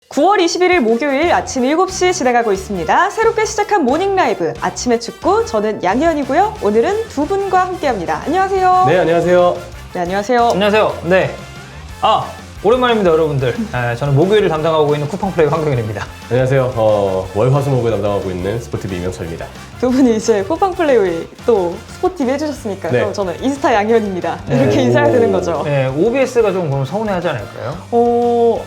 (9월 21일) 목요일 아침 7시 진행하고 있습니다. 새롭게 시작한 모닝 라이브 아침의 축구, 저는 양희연이고요. 오늘은 두 분과 함께합니다. 안녕하세요. 네, 안녕하세요. 네, 안녕하세요. 안녕하세요. 네. 오랜만입니다, 여러분들. 저는 목요일을 담당하고 있는 쿠팡플레이 황경일입니다. 안녕하세요. 월화수목을 담당하고 있는 스포티비 이명철입니다. 두 분이 이제 쿠팡플레이 또 스포티비 해주셨으니까 네. 그럼 저는 인스타 양희연입니다. 네. 이렇게 인사해야 되는 거죠. 네, OBS가 좀 그럼 서운해하지 않을까요? 뭐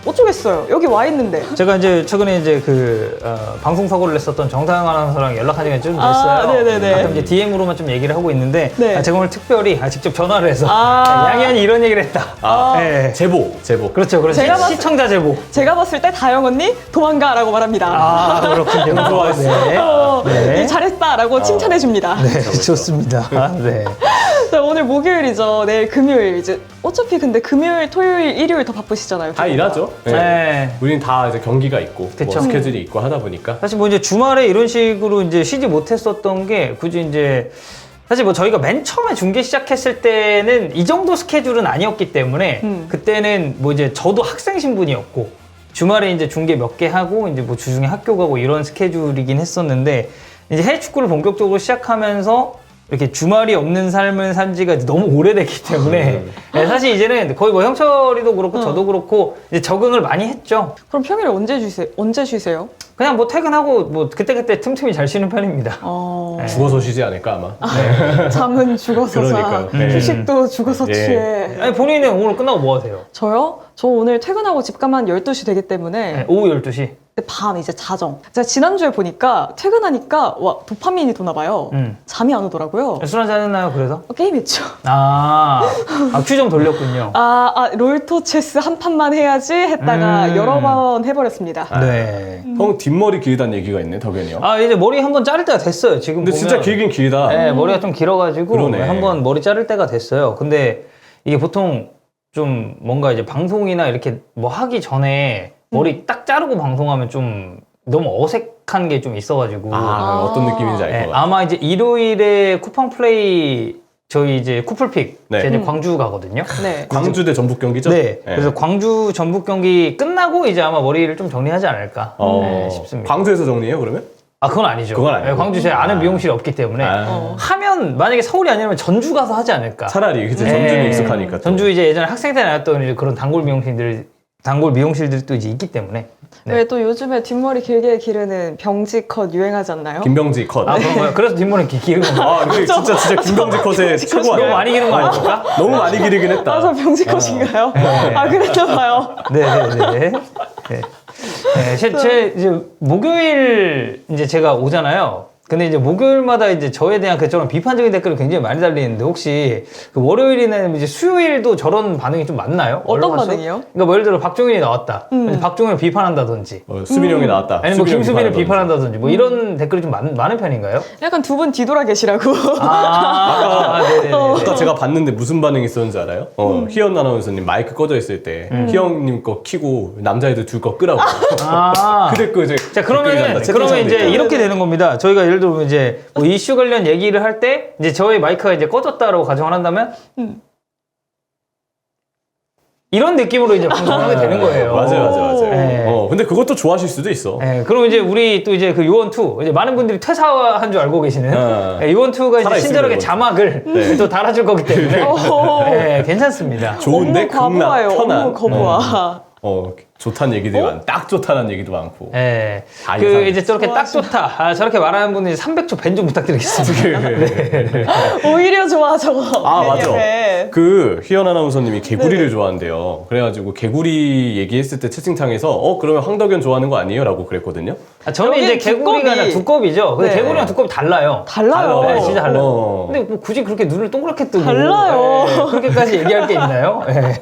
어쩌겠어요. 여기 와 있는데. 제가 이제 최근에 이제 방송 사고를 냈었던 정다영 아나운서랑 연락한 지가 좀 됐어요. 네네네. 가끔 이제 DM으로만 좀 얘기를 하고 있는데, 네. 제가 오늘 특별히 직접 전화를 해서 아. 양희연이 이런 얘기를 했다. 네. 제보. 그렇죠. 제가 봤을- 시청자 제보. 제가 봤을 때 다영 언니 도망가라고 말합니다. 그렇군요. 어, 네. 잘했다라고 칭찬해 줍니다. 네, 좋습니다. 네. 자, 오늘 목요일이죠. 내일 금요일 이제 어차피 근데 금요일, 토요일, 일요일 더 바쁘시잖아요. 다 일하죠. 네. 우리는 다 이제 경기가 있고 그쵸. 뭐 스케줄이 있고 하다 보니까 사실 뭐 이제 주말에 이런 식으로 이제 쉬지 못했었던 게 굳이 이제 사실 뭐 저희가 맨 처음에 중계 시작했을 때는 이 정도 스케줄은 아니었기 때문에 그때는 뭐 이제 저도 학생 신분이었고 주말에 이제 중계 몇 개 하고 이제 뭐 주중에 학교 가고 이런 스케줄이긴 했었는데 이제 해외 축구를 본격적으로 시작하면서 이렇게 주말이 없는 삶을 산 지가 너무 오래됐기 때문에 네, 사실 이제는 거의 뭐 형철이도 그렇고 저도 그렇고 이제 적응을 많이 했죠. 그럼 평일에 언제 쉬세요? 그냥 뭐 퇴근하고 뭐 그때그때 틈틈이 잘 쉬는 편입니다. 어... 죽어서 쉬지 않을까 아마. 잠은 죽어서 자, 그러니까요. 네. 휴식도 죽어서 예. 취해. 아니, 본인은 오늘 끝나고 뭐 하세요? 저요? 저 오늘 퇴근하고 집 가면 12시 되기 때문에 네, 오후 12시. 밤 이제 자정. 제가 지난주에 보니까 퇴근하니까 도파민이 도나 봐요. 잠이 안 오더라고요. 술 한잔 했나요, 그래서? 게임했죠. 큐 좀 돌렸군요. 롤토 체스 한 판만 해야지 했다가 여러 번 해버렸습니다. 네. 형 뒷머리 길다는 얘기가 있네, 덕현이 형. 이제 머리 한번 자를 때가 됐어요, 지금 근데 보면. 진짜 길긴 길다. 네, 머리가 좀 길어가지고 그러네. 한번 머리 자를 때가 됐어요. 근데 이게 보통 좀 뭔가 이제 방송이나 이렇게 뭐 하기 전에 머리 딱 자르고 방송하면 좀 너무 어색한 게 좀 있어가지고. 어떤 느낌인지 알 네, 것 같아. 아마 이제 일요일에 쿠팡 플레이 저희 이제 쿠플픽 네. 제가 이제 광주 가거든요. 네. 광주 대 전북 경기죠? 네. 그래서 광주 전북 경기 끝나고 이제 아마 머리를 좀 정리하지 않을까 싶습니다. 광주에서 정리해요, 그러면? 그건 아니죠. 그건 아니고. 네, 광주 제 아는 미용실이 없기 때문에 하면 만약에 서울이 아니면 전주 가서 하지 않을까. 차라리 그치, 네. 전주는 익숙하니까. 또. 전주 이제 예전에 학생 때 다녔던 이제 그런 단골 미용실들도 이제 있기 때문에. 네. 왜 또 요즘에 뒷머리 길게 기르는 병지 컷 유행하지 않나요? 김병지 컷. 그런 거요? 그래서 뒷머리 기르는 거. 근데 진짜 김병지 컷의 최고 아니야? 너무 많이 기른 거 아닙니까? 너무 많이 기르긴 했다. 저 병지 컷인가요? 그랬나 봐요. 네네네. 네. 이제 목요일 이제 제가 오잖아요. 근데 이제 목요일마다 이제 저에 대한 저런 비판적인 댓글이 굉장히 많이 달리는데 혹시 그 월요일이나 이제 수요일도 저런 반응이 좀 많나요? 어떤 올라갔어? 반응이요? 그러니까 뭐 예를 들어 박종인이 나왔다. 박종인을 비판한다다든지. 수빈이 형이 나왔다. 아니면 뭐 김수빈을 비판한다든지. 비판한다든지 뭐 이런 댓글이 좀 많은 편인가요? 약간 두 분 뒤돌아 계시라고. 네네네. 아까 제가 봤는데 무슨 반응이 있었는지 알아요? 희연 아나운서님 마이크 꺼져 있을 때 희영님 거 키고 남자애들 둘 거 끄라고. 그 댓글 이제 자, 그러면 이제 이렇게 되는 겁니다. 저희가 예를 들면 이제 뭐 이슈 관련 얘기를 할 때 이제 저희 마이크가 이제 꺼졌다라고 가정을 한다면 이런 느낌으로 이제 방송을 하게 되는 거예요. 맞아요. 네. 근데 그것도 좋아하실 수도 있어. 네, 그럼 이제 우리 또 이제 그 요원2 이제 많은 분들이 퇴사한 줄 알고 계시는 요원2가 이제 살아있습니다, 친절하게 요원2. 자막을 또 달아줄 거기 때문에 네, 괜찮습니다. 좋은데 업무 과부하예요. 극락 편안. 업무 과부하. 좋다는 얘기들이 딱 좋다는 얘기도 많고. 네. 다 그 예상해. 이제 저렇게 딱 좋다. 저렇게 말하는 분은 300초 밴 좀 부탁드리겠습니다. 오히려 좋아 저거. 맞아. 네. 그 희연 아나운서님이 개구리를 좋아한대요. 그래가지고 개구리 얘기했을 때 채팅창에서 그러면 황덕연 좋아하는 거 아니에요? 라고 그랬거든요. 저는 이제 여긴 개구리가 아니라 두꺼비죠. 근데 네. 개구리랑 두꺼비 달라요. 달라요. 네, 진짜 달라요. 어. 근데 뭐 굳이 그렇게 눈을 동그랗게 뜨고 달라요. 그렇게까지 얘기할 게 있나요? 네.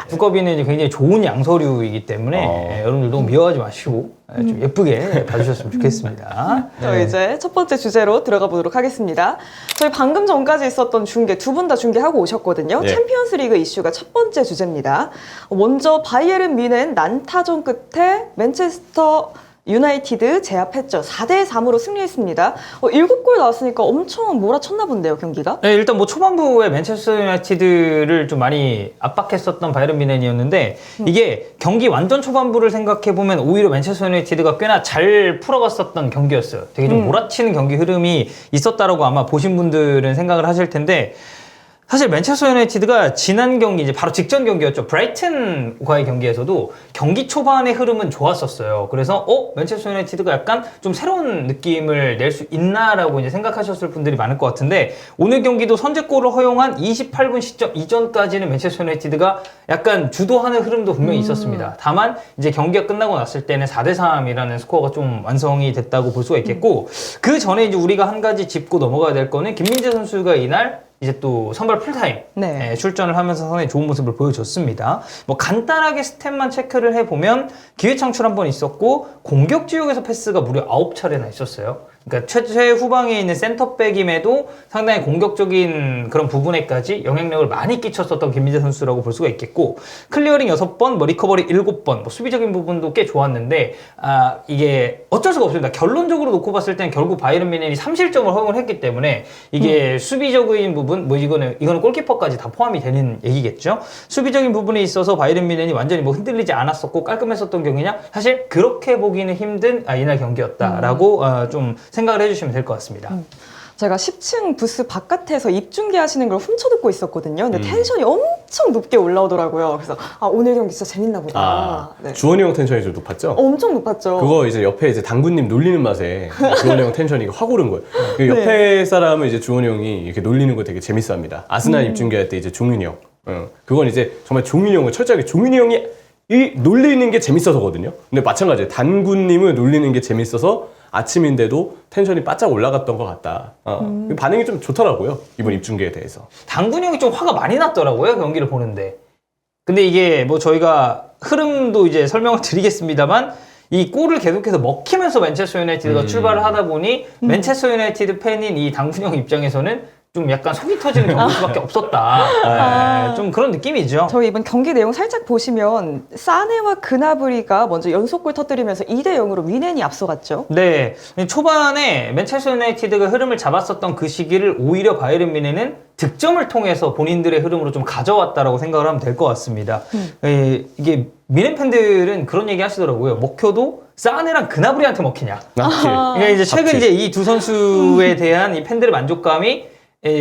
두꺼비는 이제 굉장히 좋은 양서류이기 때문에 여러분들도 미워하지 마시고 좀 예쁘게 봐주셨으면 좋겠습니다. 저 이제 첫 번째 주제로 들어가 보도록 하겠습니다. 저희 방금 전까지 있었던 중계 두 분 다 중계하고 오셨거든요. 예. 챔피언스리그 이슈가 첫 번째 주제입니다. 먼저 바이에른 뮌헨 난타전 끝에 맨체스터 유나이티드 제압했죠. 4대3으로 승리했습니다. 7골 나왔으니까 엄청 몰아쳤나 본데요, 경기가? 네, 일단 뭐 초반부에 맨체스터 유나이티드를 좀 많이 압박했었던 바이에른 뮌헨이었는데 이게 경기 완전 초반부를 생각해보면 오히려 맨체스터 유나이티드가 꽤나 잘 풀어갔었던 경기였어요. 되게 좀 몰아치는 경기 흐름이 있었다라고 아마 보신 분들은 생각을 하실 텐데 사실 맨체스터 유나이티드가 지난 경기 이제 바로 직전 경기였죠. 브라이튼과의 경기에서도 경기 초반의 흐름은 좋았었어요. 그래서 맨체스터 유나이티드가 약간 좀 새로운 느낌을 낼 수 있나라고 이제 생각하셨을 분들이 많을 것 같은데 오늘 경기도 선제골을 허용한 28분 시점 이전까지는 맨체스터 유나이티드가 약간 주도하는 흐름도 분명히 있었습니다. 다만 이제 경기가 끝나고 났을 때는 4대3이라는 스코어가 좀 완성이 됐다고 볼 수가 있겠고 그 전에 이제 우리가 한 가지 짚고 넘어가야 될 거는 김민재 선수가 이날 이제 또 선발 풀타임 네. 출전을 하면서 상당히 좋은 모습을 보여줬습니다. 뭐 간단하게 스탯만 체크를 해보면 기회 창출 한 번 있었고 공격 지역에서 패스가 무려 9차례나 있었어요. 그러니까 최후방에 있는 센터백임에도 상당히 공격적인 그런 부분에까지 영향력을 많이 끼쳤었던 김민재 선수라고 볼 수가 있겠고 클리어링 6번, 뭐 리커버리 7번, 뭐 수비적인 부분도 꽤 좋았는데 이게 어쩔 수가 없습니다. 결론적으로 놓고 봤을 땐 결국 바이에른 뮌헨이 3실점을 허용을 했기 때문에 이게 수비적인 부분, 뭐 이거는 골키퍼까지 다 포함이 되는 얘기겠죠. 수비적인 부분에 있어서 바이에른 뮌헨이 완전히 뭐 흔들리지 않았었고 깔끔했었던 경기냐? 사실 그렇게 보기는 힘든 이날 경기였다라고 좀 생각을 해주시면 될 것 같습니다. 제가 10층 부스 바깥에서 입중계 하시는 걸 훔쳐 듣고 있었거든요. 근데 텐션이 엄청 높게 올라오더라고요. 그래서 오늘 경기 진짜 재밌나 보다. 네. 주원이 형 텐션이 좀 높았죠? 엄청 높았죠. 그거 이제 옆에 이제 당구님 놀리는 맛에 주원이 형 텐션이 확 오른 거예요. 그 옆에 사람은 이제 주원이 형이 이렇게 놀리는 거 되게 재밌어 합니다. 아스날 입중계할 때 이제 종윤이 형. 그건 이제 정말 종윤이 형을 철저하게 종윤이 형이 놀리는 게 재밌어서거든요. 근데 마찬가지예요. 단구님을 놀리는 게 재밌어서 아침인데도 텐션이 바짝 올라갔던 것 같다. 반응이 좀 좋더라고요. 이번 입중계에 대해서. 당군 형이 좀 화가 많이 났더라고요. 경기를 보는데. 근데 이게 뭐 저희가 흐름도 이제 설명을 드리겠습니다만 이 골을 계속해서 먹히면서 맨체스터 유나이티드가 출발을 하다 보니 맨체스터 유나이티드 팬인 이 당군 형 입장에서는 좀 약간 속이 터지는 경기일 수밖에 없었다. 좀 그런 느낌이죠. 저희 이번 경기 내용 살짝 보시면 사네와 그나브리가 먼저 연속골 터뜨리면서 2대0으로 뮌헨이 앞서갔죠. 네, 초반에 맨체스터 유나이티드가 흐름을 잡았었던 그 시기를 오히려 바이에른 뮌헨은 득점을 통해서 본인들의 흐름으로 좀 가져왔다라고 생각을 하면 될 것 같습니다. 이게 뮌헨 팬들은 그런 얘기 하시더라고요. 먹혀도 사네랑 그나브리한테 먹히냐. 그러니까 이제 최근 이제 이 두 선수에 대한 이 팬들의 만족감이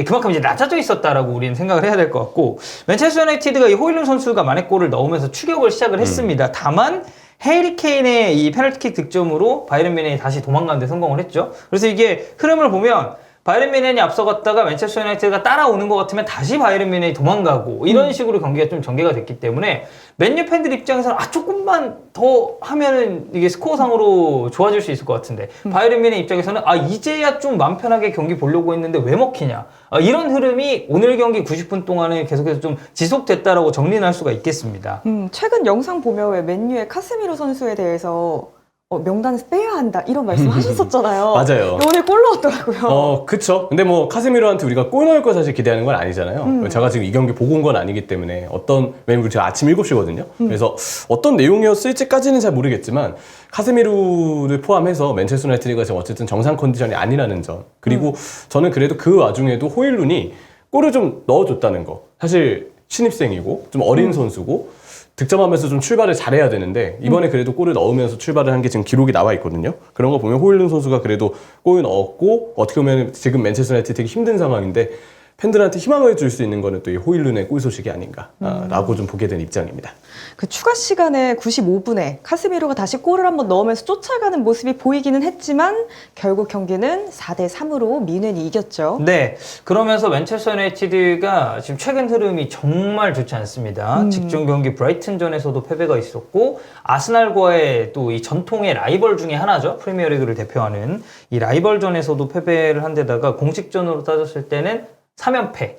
그만큼 이제 낮아져 있었다라고 우리는 생각을 해야 될 것 같고 맨체스터 유나이티드가 이 호일룬 선수가 만회골을 넣으면서 추격을 시작을 했습니다. 다만 해리 케인의 이 페널티킥 득점으로 바이에른 뮌헨이 다시 도망가는 데 성공을 했죠. 그래서 이게 흐름을 보면 바이에른 뮌헨이 앞서갔다가 맨체스터 유나이티드가 따라오는 것 같으면 다시 바이에른 뮌헨이 도망가고 이런 식으로 경기가 좀 전개가 됐기 때문에 맨유 팬들 입장에서는 조금만 더 하면은 이게 스코어상으로 좋아질 수 있을 것 같은데 바이에른 뮌헨 입장에서는 이제야 좀 마음 편하게 경기 보려고 했는데 왜 먹히냐 이런 흐름이 오늘 경기 90분 동안에 계속해서 좀 지속됐다라고 정리는 할 수가 있겠습니다. 최근 영상 보면 왜 맨유의 카세미로 선수에 대해서 명단에서 빼야 한다 이런 말씀 하셨었잖아요. 맞아요. 오늘 골 넣었더라고요. 그쵸. 근데 뭐 카세미로한테 우리가 골 넣을 거 사실 기대하는 건 아니잖아요. 제가 지금 이 경기 보고 온 건 아니기 때문에 왜냐면 제가 아침 7시거든요. 그래서 어떤 내용이었을지까지는 잘 모르겠지만 카세미로를 포함해서 맨체스터 유나이티드가 지금 어쨌든 정상 컨디션이 아니라는 점. 그리고 저는 그래도 그 와중에도 호일룬이 골을 좀 넣어줬다는 거. 사실 신입생이고 좀 어린 선수고 득점하면서 좀 출발을 잘해야 되는데 이번에 그래도 골을 넣으면서 출발을 한 게 지금 기록이 나와 있거든요. 그런 거 보면 호일룬 선수가 그래도 골을 넣었고 어떻게 보면 지금 맨체스터 유나이티드 되게 힘든 상황인데 팬들한테 희망을 줄 수 있는 거는 또 이 호일룬의 골 소식이 아닌가라고 좀 보게 된 입장입니다. 그 추가 시간에 95분에 카스미로가 다시 골을 한번 넣으면서 쫓아가는 모습이 보이기는 했지만 결국 경기는 4대3으로 뮌헨이 이겼죠. 네, 그러면서 맨체스터 유나이티드가 지금 최근 흐름이 정말 좋지 않습니다. 직전 경기 브라이튼전에서도 패배가 있었고 아스날과의 또 이 전통의 라이벌 중에 하나죠. 프리미어리그를 대표하는 이 라이벌전에서도 패배를 한 데다가 공식전으로 따졌을 때는 3연패.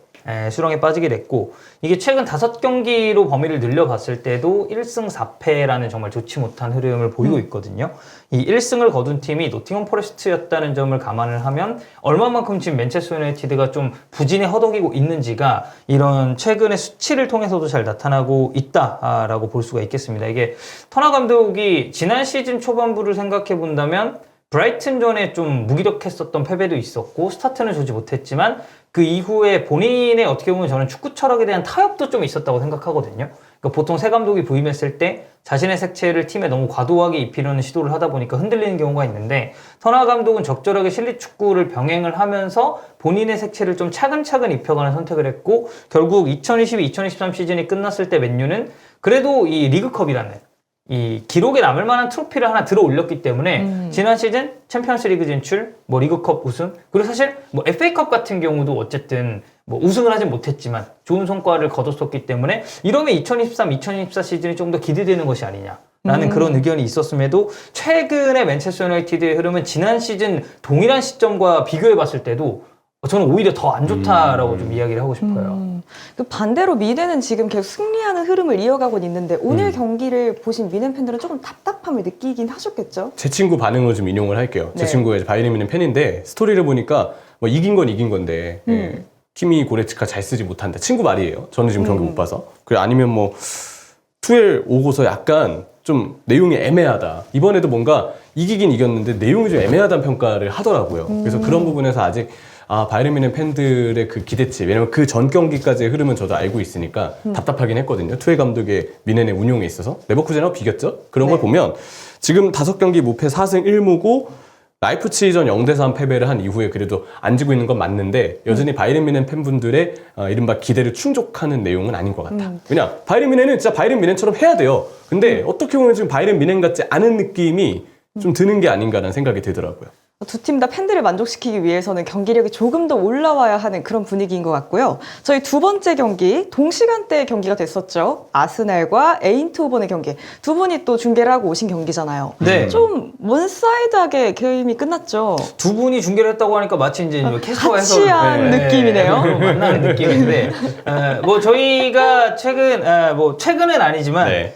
수렁에 빠지게 됐고 이게 최근 5경기로 범위를 늘려봤을 때도 1승 4패라는 정말 좋지 못한 흐름을 보이고 있거든요. 이 1승을 거둔 팀이 노팅엄 포레스트였다는 점을 감안을 하면 얼마만큼 지금 맨체스터 유나이티드가 좀 부진에 허덕이고 있는지가 이런 최근의 수치를 통해서도 잘 나타나고 있다라고 볼 수가 있겠습니다. 이게 터너 감독이 지난 시즌 초반부를 생각해 본다면 브라이튼전에 좀 무기력했었던 패배도 있었고 스타트는 좋지 못했지만 그 이후에 본인의 어떻게 보면 저는 축구 철학에 대한 타협도 좀 있었다고 생각하거든요. 그러니까 보통 새 감독이 부임했을 때 자신의 색채를 팀에 너무 과도하게 입히려는 시도를 하다 보니까 흔들리는 경우가 있는데 터너 감독은 적절하게 실리 축구를 병행을 하면서 본인의 색채를 좀 차근차근 입혀가는 선택을 했고 결국 2022-2023 시즌이 끝났을 때 맨유는 그래도 이 리그컵이라는 이 기록에 남을 만한 트로피를 하나 들어 올렸기 때문에 지난 시즌 챔피언스 리그 진출, 뭐 리그컵 우승, 그리고 사실 뭐 FA컵 같은 경우도 어쨌든 뭐 우승을 하진 못했지만 좋은 성과를 거뒀었기 때문에 이러면 2023-2024 시즌이 좀 더 기대되는 것이 아니냐라는 그런 의견이 있었음에도 최근에 맨체스터 유나이티드의 흐름은 지난 시즌 동일한 시점과 비교해 봤을 때도 저는 오히려 더 안 좋다라고 좀 이야기를 하고 싶어요. 그 반대로 미네는 지금 계속 승리하는 흐름을 이어가고 있는데 오늘 경기를 보신 미넨 팬들은 조금 답답함을 느끼긴 하셨겠죠? 제 친구 반응을 좀 인용을 할게요. 제 네. 친구가 이제 바이에른 뮤니խ 팬인데 스토리를 보니까 뭐 이긴 건 이긴 건데 키미 고레츠카 잘 쓰지 못한다. 친구 말이에요. 저는 지금 경기 못 봐서. 그리고 아니면 뭐 투엘 오고서 약간 좀 내용이 애매하다. 이번에도 뭔가 이기긴 이겼는데 내용이 좀 애매하다는 평가를 하더라고요. 그래서 그런 부분에서 아직 바이에른 뮤니խ 팬들의 그 기대치, 왜냐면 그 전 경기까지의 흐름은 저도 알고 있으니까 답답하긴 했거든요. 투엘 감독의 뮌헨의 운용에 있어서. 레버쿠젠하고 비겼죠? 그런 걸 보면 지금 5경기 무패 4승 1무고 라이프치히전 0대3 패배를 한 이후에 그래도 안 지고 있는 건 맞는데 여전히 바이에른 뮤니խ 팬분들의 이른바 기대를 충족하는 내용은 아닌 것 같다. 왜냐? 바이에른 뮤니խ은 진짜 바이에른 뮤니խ처럼 해야 돼요. 근데 어떻게 보면 지금 바이에른 뮤니խ 같지 않은 느낌이 좀 드는 게 아닌가라는 생각이 들더라고요. 두 팀 다 팬들을 만족시키기 위해서는 경기력이 조금 더 올라와야 하는 그런 분위기인 것 같고요. 저희 두 번째 경기, 동시간대 경기가 됐었죠. 아스날과 에인트호벤의 경기. 두 분이 또 중계를 하고 오신 경기잖아요. 네. 좀 원사이드하게 게임이 끝났죠. 두 분이 중계를 했다고 하니까 마치 이제 캐스터에서 같이 한 느낌이네요. 만나는 느낌인데 뭐 저희가 최근은 아니지만 네.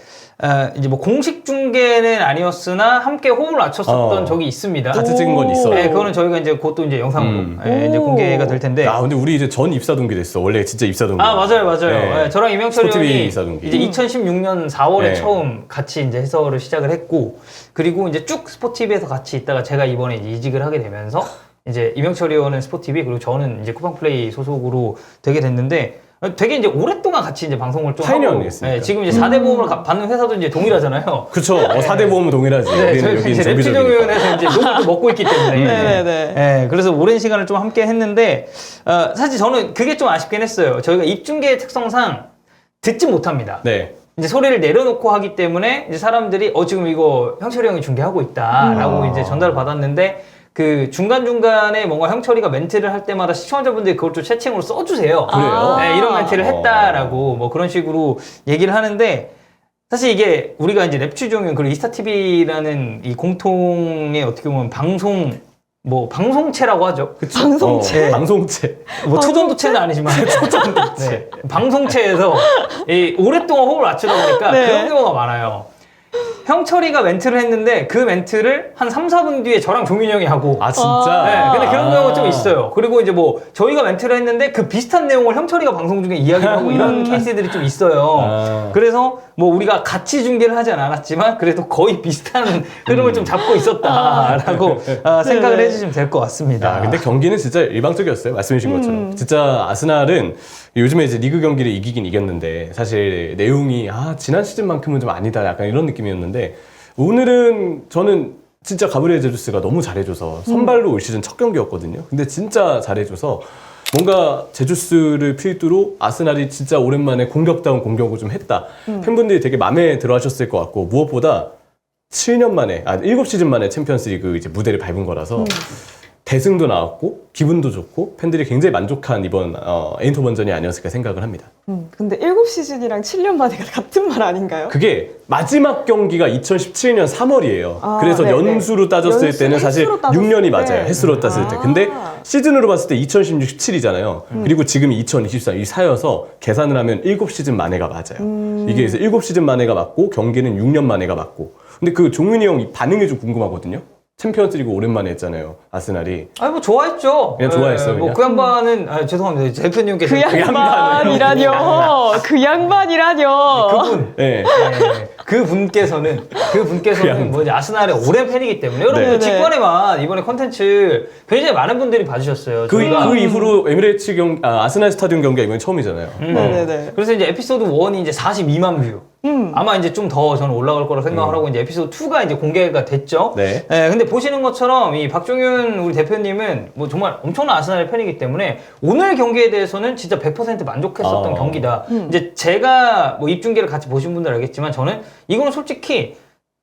이제 뭐 공식 중계는 아니었으나 함께 호흡을 맞췄었던 적이 있습니다. 같이 찍은 건 있어요. 네, 그거는 저희가 이제 곧 또 이제 영상으로 이제 공개가 될 텐데. 근데 우리 이제 전 입사 동기 됐어. 원래 진짜 입사 동기. 맞아요. 네. 네, 저랑 이명철 스포티비 형이 입사 동기. 이제 2016년 4월에 네. 처음 같이 이제 해설을 시작을 했고, 그리고 이제 쭉 스포티비에서 같이 있다가 제가 이번에 이제 이직을 하게 되면서 이제 이명철 의원은 스포티비, 그리고 저는 이제 쿠팡플레이 소속으로 되게 됐는데, 되게 이제 오랫동안 같이 이제 방송을 좀 파이니언 하고, 했으니까. 네, 지금 이제 4대 보험을 받는 회사도 이제 동일하잖아요. 그쵸. 4대 보험은 동일하지. 네, 우리는 저희가 여긴 이제 정비적이니까. 랩지정위원회에서 이제 욕을 또 먹고 있기 때문에. 네네네. 네, 그래서 오랜 시간을 좀 함께 했는데, 사실 저는 그게 좀 아쉽긴 했어요. 저희가 입중계의 특성상 듣지 못합니다. 네. 이제 소리를 내려놓고 하기 때문에 이제 사람들이 지금 이거 형철이 형이 중계하고 있다라고 이제 전달을 받았는데, 그 중간중간에 뭔가 형철이가 멘트를 할 때마다 시청자분들이 그걸 좀 채팅으로 써주세요. 그래요? 네, 이런 멘트를 했다라고 뭐 그런 식으로 얘기를 하는데, 사실 이게 우리가 이제 랩취종용 그리고 이스타TV라는 이 공통의 어떻게 보면 방송체라고 하죠. 방송체. 방송체. 뭐 초전도체는 아니지만 초전도체. 네. 방송체에서 오랫동안 호흡을 맞추다 보니까 네. 그런 경우가 많아요. 형철이가 멘트를 했는데 그 멘트를 한 3, 4분 뒤에 저랑 종민이 형이 하고. 진짜? 네, 근데 그런 경우가 좀 있어요. 그리고 이제 뭐 저희가 멘트를 했는데 그 비슷한 내용을 형철이가 방송 중에 이야기를 하고 이런 케이스들이 좀 있어요. 그래서 뭐 우리가 같이 중계를 하진 않았지만 그래도 거의 비슷한 흐름을 좀 잡고 있었다라고 생각을 네네. 해주시면 될 것 같습니다. 근데 경기는 진짜 일방적이었어요. 말씀해주신 것처럼. 진짜 아스날은 요즘에 이제 리그 경기를 이기긴 이겼는데 사실 내용이 지난 시즌만큼은 좀 아니다. 약간 이런 느낌이었는데 오늘은 저는 진짜 가브리엘 제주스가 너무 잘해줘서 선발로 올 시즌 첫 경기였거든요. 근데 진짜 잘해줘서 뭔가 제주스를 필두로 아스날이 진짜 오랜만에 공격다운 공격을 좀 했다. 팬분들이 되게 마음에 들어 하셨을 것 같고 무엇보다 7년 만에, 7시즌 만에 챔피언스리그 이제 무대를 밟은 거라서 대승도 나왔고 기분도 좋고 팬들이 굉장히 만족한 이번 에인트호벤전이 아니었을까 생각을 합니다. 근데 7시즌이랑 7년 만에 같은 말 아닌가요? 그게 마지막 경기가 2017년 3월이에요. 아, 그래서 네네. 연수로 따졌을 연수, 때는 사실 횟수로 따졌을 6년이 때. 맞아요. 횟수로 따졌을 때. 아. 근데 시즌으로 봤을 때 2016, 17이잖아요. 그리고 지금이 2024, 이 4여서 계산을 하면 7시즌 만에가 맞아요. 이게 그래서 7시즌 만에가 맞고 경기는 6년 만에가 맞고. 근데 그 종윤이 형 반응이 좀 궁금하거든요. 챔피언스리그 오랜만에 했잖아요. 아스날이. 아니 뭐 좋아했죠. 그냥 좋아했어요, 뭐 그냥? 그 양반은 죄송합니다. 대표님께서 그 양반이라뇨. 그 양반이라뇨. 그분 네. 그분께서는 뭐 이제 아스날의 오랜 팬이기 때문에 여러분 네. 직관에만 이번에 콘텐츠 굉장히 많은 분들이 봐주셨어요. 그 저희가 이후로 에미레이츠 아스날 스타디움 경기가 이번에 처음이잖아요. 네네네. 그래서 이제 에피소드 1이 이제 42만 뷰. 아마 이제 좀 더 저는 올라갈 거라 생각을 하고 이제 에피소드 2가 이제 공개가 됐죠. 네. 근데 보시는 것처럼 이 박종윤 우리 대표님은 뭐 정말 엄청난 아스날의 팬이기 때문에 오늘 경기에 대해서는 진짜 100% 만족했었던 경기다. 이제 제가 뭐 입중계를 같이 보신 분들 알겠지만 저는 이거는 솔직히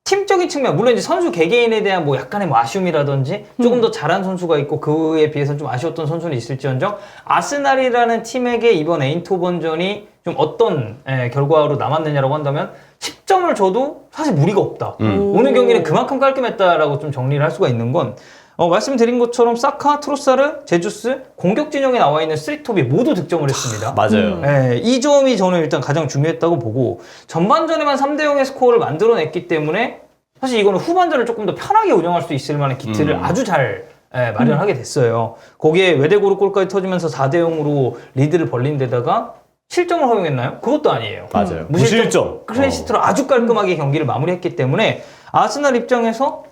팀적인 측면, 물론 이제 선수 개개인에 대한 뭐 약간의 뭐 아쉬움이라든지 조금 더 잘한 선수가 있고 그에 비해서는 좀 아쉬웠던 선수는 있을지언정 아스날이라는 팀에게 이번 에인토번전이 좀 어떤 결과로 남았느냐라고 한다면 10점을 줘도 사실 무리가 없다. 오늘 경기는 그만큼 깔끔했다라고 좀 정리를 할 수가 있는 건 말씀드린 것처럼 사카, 트로사르, 제주스 공격 진영에 나와 있는 쓰리톱이 모두 득점을 했습니다. 맞아요. 이 점이 저는 일단 가장 중요했다고 보고 전반전에만 3대0의 스코어를 만들어냈기 때문에 사실 이거는 후반전을 조금 더 편하게 운영할 수 있을 만한 기틀을 아주 잘 마련하게 됐어요. 거기에 외대고루 골까지 터지면서 4대0으로 리드를 벌린 데다가 실점을 허용했나요? 그것도 아니에요. 맞아요. 무실점 무실점. 클린시트로 아주 깔끔하게 경기를 마무리했기 때문에 아스날 입장에서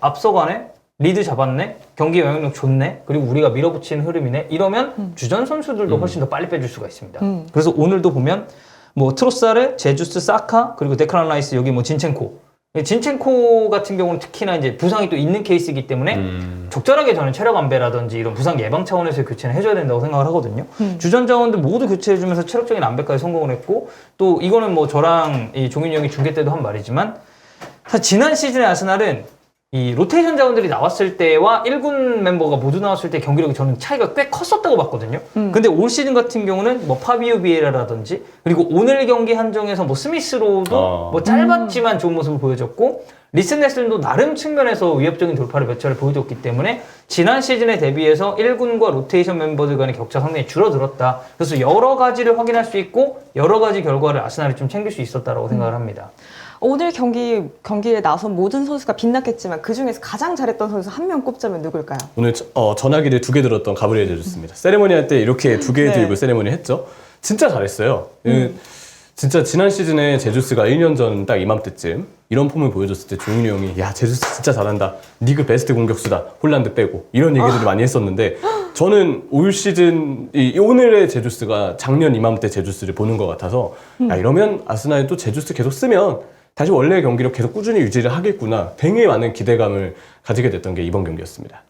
앞서가네? 리드 잡았네? 경기 영향력 좋네? 그리고 우리가 밀어붙이는 흐름이네? 이러면 주전 선수들도 훨씬 더 빨리 빼줄 수가 있습니다. 그래서 오늘도 보면 뭐 트로사르, 제주스, 사카, 그리고 데클란 라이스, 여기 뭐 진첸코 같은 경우는 특히나 이제 부상이 또 있는 케이스이기 때문에 적절하게 저는 체력 안배라든지 이런 부상 예방 차원에서 교체는 해줘야 된다고 생각을 하거든요. 주전 자원들 모두 교체해주면서 체력적인 안배까지 성공을 했고 또 이거는 뭐 저랑 이 종윤이 형이 중계 때도 한 말이지만 사실 지난 시즌의 아스날은 이 로테이션 자원들이 나왔을 때와 1군 멤버가 모두 나왔을 때 경기력이 저는 차이가 꽤 컸었다고 봤거든요. 근데 올 시즌 같은 경우는 뭐 파비오 비에라라든지 그리고 오늘 경기 한정에서 뭐 스미스로도 뭐 짧았지만 좋은 모습을 보여줬고 리스 넬슨도 나름 측면에서 위협적인 돌파를 몇 차례 보여줬기 때문에 지난 시즌에 대비해서 1군과 로테이션 멤버들 간의 격차 상당히 줄어들었다. 그래서 여러 가지를 확인할 수 있고 여러 가지 결과를 아스날이 좀 챙길 수 있었다라고 생각을 합니다. 오늘 경기에 나선 모든 선수가 빛났겠지만 그 중에서 가장 잘했던 선수 한 명 꼽자면 누굴까요? 오늘 전화기를 2개 들었던 가브리엘 제주스입니다. 세레머니 할 때 이렇게 2개 들고 세레머니 했죠. 진짜 잘했어요. 진짜 지난 시즌에 제주스가 1년 전 딱 이맘때쯤 이런 폼을 보여줬을 때 종윤이 형이 야 제주스 진짜 잘한다. 리그 베스트 공격수다. 홀란드 빼고 이런 얘기들을 많이 했었는데 저는 올 시즌 오늘의 제주스가 작년 이맘때 제주스를 보는 것 같아서 야 이러면 아스날이 또 제주스 계속 쓰면 다시 원래의 경기력 계속 꾸준히 유지를 하겠구나. 굉장히 많은 기대감을 가지게 됐던 게 이번 경기였습니다.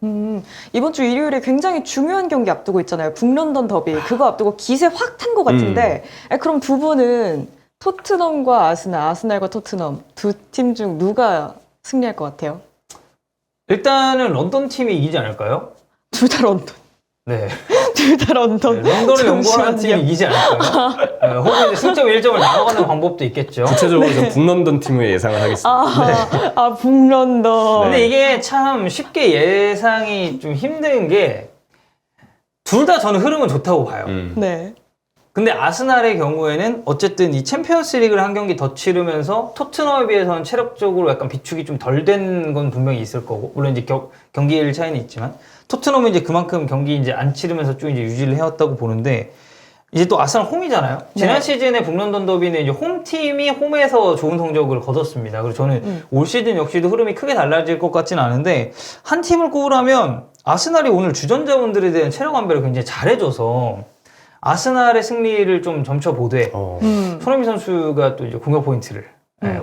이번 주 일요일에 굉장히 중요한 경기 앞두고 있잖아요. 북런던 더비. 그거 앞두고 기세 확 탄 것 같은데 그럼 두 분은 토트넘과 아스날과 토트넘 두 팀 중 누가 승리할 것 같아요? 일단은 런던 팀이 이기지 않을까요? 둘 다 런던. 네. 둘 다 런던. 런던을 연구하는 잠시만요. 팀이 이기지 않을까요? 혹은 이제 승점 1점을 나눠가는 방법도 있겠죠. 구체적으로 좀 북런던 팀의 예상을 하겠습니다. 북런던. 근데 이게 참 쉽게 예상이 좀 힘든 게 둘 다 저는 흐름은 좋다고 봐요. 네. 근데 아스날의 경우에는 어쨌든 이 챔피언스 리그를 한 경기 더 치르면서 토트넘에 비해서는 체력적으로 약간 비축이 좀 덜 된 건 분명히 있을 거고, 물론 이제 경기일 차이는 있지만, 토트넘은 이제 그만큼 경기 이제 안 치르면서 쭉 이제 유지를 해왔다고 보는데, 이제 또 아스날 홈이잖아요? 지난 시즌에 북런던 더비는 이제 홈팀이 홈에서 좋은 성적을 거뒀습니다. 그래서 저는 올 시즌 역시도 흐름이 크게 달라질 것 같지는 않은데, 한 팀을 꼽으라면 아스날이 오늘 주전 자원들에 대한 체력 안배를 굉장히 잘해줘서, 아스날의 승리를 좀 점쳐보되 손흥민 선수가 또 이제 공격 포인트를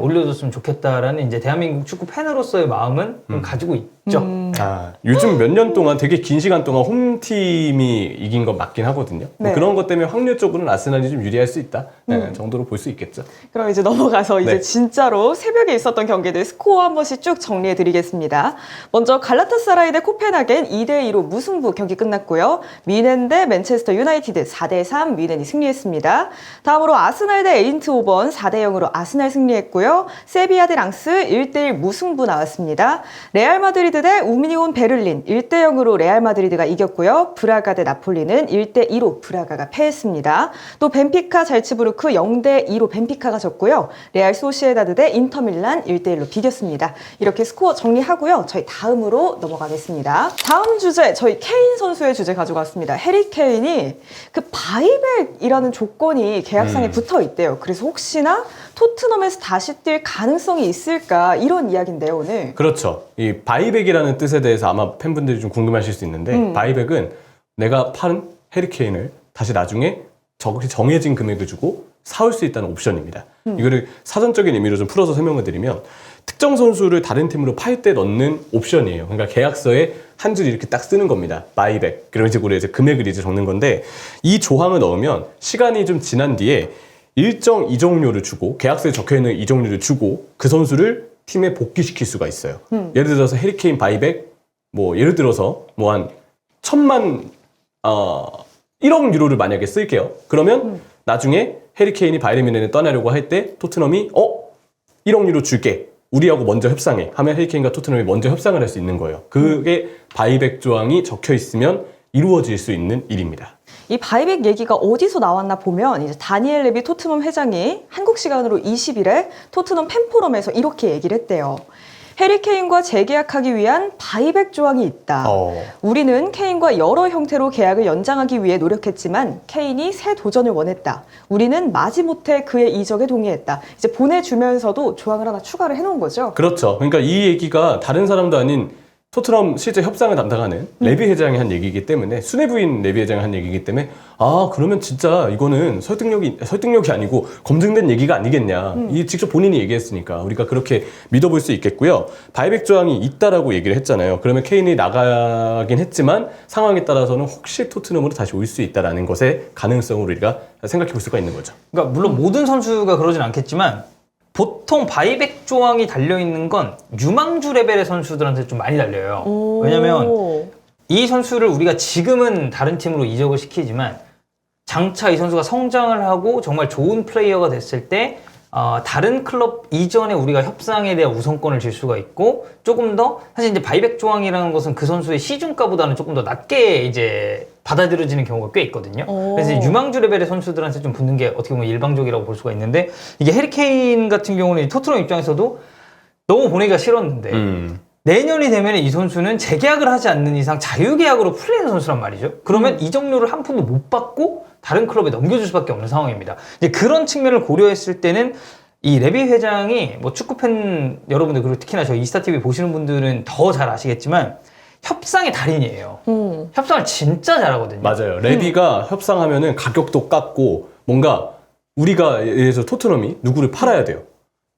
올려줬으면 좋겠다라는 이제 대한민국 축구 팬으로서의 마음은 좀 가지고 요즘 몇 년 동안 되게 긴 시간 동안 홈팀이 이긴 건 맞긴 하거든요. 네. 그런 것 때문에 확률적으로는 아스날이 좀 유리할 수 있다 정도로 볼 수 있겠죠. 그럼 이제 넘어가서 이제 네. 진짜로 새벽에 있었던 경기들 스코어 한 번씩 쭉 정리해 드리겠습니다. 먼저 갈라타사라이 대 코펜하겐 2대2로 무승부 경기 끝났고요. 미넨 대 맨체스터 유나이티드 4대3 미넨이 승리했습니다. 다음으로 아스날 대 에인트호번 4대0으로 아스날 승리했고요. 세비야 대 랑스 1대1 무승부 나왔습니다. 레알 마드리드 대 우니온 베를린 1대0으로 레알 마드리드가 이겼고요. 브라가 대 나폴리는 1대2로 브라가가 패했습니다. 또 벤피카 잘츠부르크 0대2로 벤피카가 졌고요. 레알 소시에다드 대 인터밀란 1대1로 비겼습니다. 이렇게 스코어 정리하고요. 저희 다음으로 넘어가겠습니다. 다음 주제 저희 케인 선수의 주제 가져갔습니다. 해리 케인이 그 바이백이라는 조건이 계약상에 붙어 있대요. 그래서 혹시나 토트넘에서 다시 뛸 가능성이 있을까 이런 이야기인데요, 오늘. 그렇죠. 이 바이백이라는 뜻에 대해서 아마 팬분들이 좀 궁금하실 수 있는데 바이백은 내가 파는 해리케인을 다시 나중에 정해진 금액을 주고 사올 수 있다는 옵션입니다. 이거를 사전적인 의미로 좀 풀어서 설명을 드리면 특정 선수를 다른 팀으로 팔 때 넣는 옵션이에요. 그러니까 계약서에 한 줄 이렇게 딱 쓰는 겁니다. 바이백. 그런 식으로 이제 금액을 이제 적는 건데 이 조항을 넣으면 시간이 좀 지난 뒤에 일정 이적료를 주고 계약서에 적혀있는 이적료를 주고 그 선수를 팀에 복귀시킬 수가 있어요. 예를 들어서 해리케인 바이백 예를 들어서 한 1억 유로를 만약에 쓸게요. 그러면 나중에 해리케인이 바이에른 뮌헨에 떠나려고 할 때 토트넘이 1억 유로 줄게. 우리하고 먼저 협상해. 하면 해리케인과 토트넘이 먼저 협상을 할 수 있는 거예요. 그게 바이백 조항이 적혀 있으면 이루어질 수 있는 일입니다. 이 바이백 얘기가 어디서 나왔나 보면 이제 다니엘 레비 토트넘 회장이 한국 시간으로 20일에 토트넘 팬포럼에서 이렇게 얘기를 했대요. 해리 케인과 재계약하기 위한 바이백 조항이 있다. 우리는 케인과 여러 형태로 계약을 연장하기 위해 노력했지만 케인이 새 도전을 원했다. 우리는 마지못해 그의 이적에 동의했다. 이제 보내주면서도 조항을 하나 추가를 해놓은 거죠. 그렇죠. 그러니까 이 얘기가 다른 사람도 아닌 토트넘 실제 협상을 담당하는 레비 회장이 한 얘기이기 때문에 수뇌부인 레비 회장이 한 얘기이기 때문에 그러면 진짜 이거는 설득력이 아니고 검증된 얘기가 아니겠냐. 이 직접 본인이 얘기했으니까 우리가 그렇게 믿어볼 수 있겠고요. 바이백 조항이 있다라고 얘기를 했잖아요. 그러면 케인이 나가긴 했지만 상황에 따라서는 혹시 토트넘으로 다시 올 수 있다라는 것의 가능성을 우리가 생각해 볼 수가 있는 거죠. 그러니까 물론 모든 선수가 그러진 않겠지만 보통 바이백 조항이 달려있는 건 유망주 레벨의 선수들한테 좀 많이 달려요. 왜냐면 이 선수를 우리가 지금은 다른 팀으로 이적을 시키지만 장차 이 선수가 성장을 하고 정말 좋은 플레이어가 됐을 때 다른 클럽 이전에 우리가 협상에 대한 우선권을 줄 수가 있고 조금 더 사실 이제 바이백 조항이라는 것은 그 선수의 시중가보다는 조금 더 낮게 이제 받아들여지는 경우가 꽤 있거든요. 그래서 유망주 레벨의 선수들한테 좀 붙는 게 어떻게 보면 일방적이라고 볼 수가 있는데 이게 해리 케인 같은 경우는 토트넘 입장에서도 너무 보내기가 싫었는데 내년이 되면 이 선수는 재계약을 하지 않는 이상 자유계약으로 풀리는 선수란 말이죠. 그러면 이적료를 한 푼도 못 받고 다른 클럽에 넘겨줄 수밖에 없는 상황입니다. 이제 그런 측면을 고려했을 때는 이 레비 회장이 축구팬 여러분들 그리고 특히나 저희 이스타TV 보시는 분들은 더 잘 아시겠지만 협상의 달인이에요. 협상을 진짜 잘하거든요. 맞아요. 레비가 협상하면은 가격도 깎고 뭔가 우리가 예를 들어서 토트넘이 누구를 팔아야 돼요.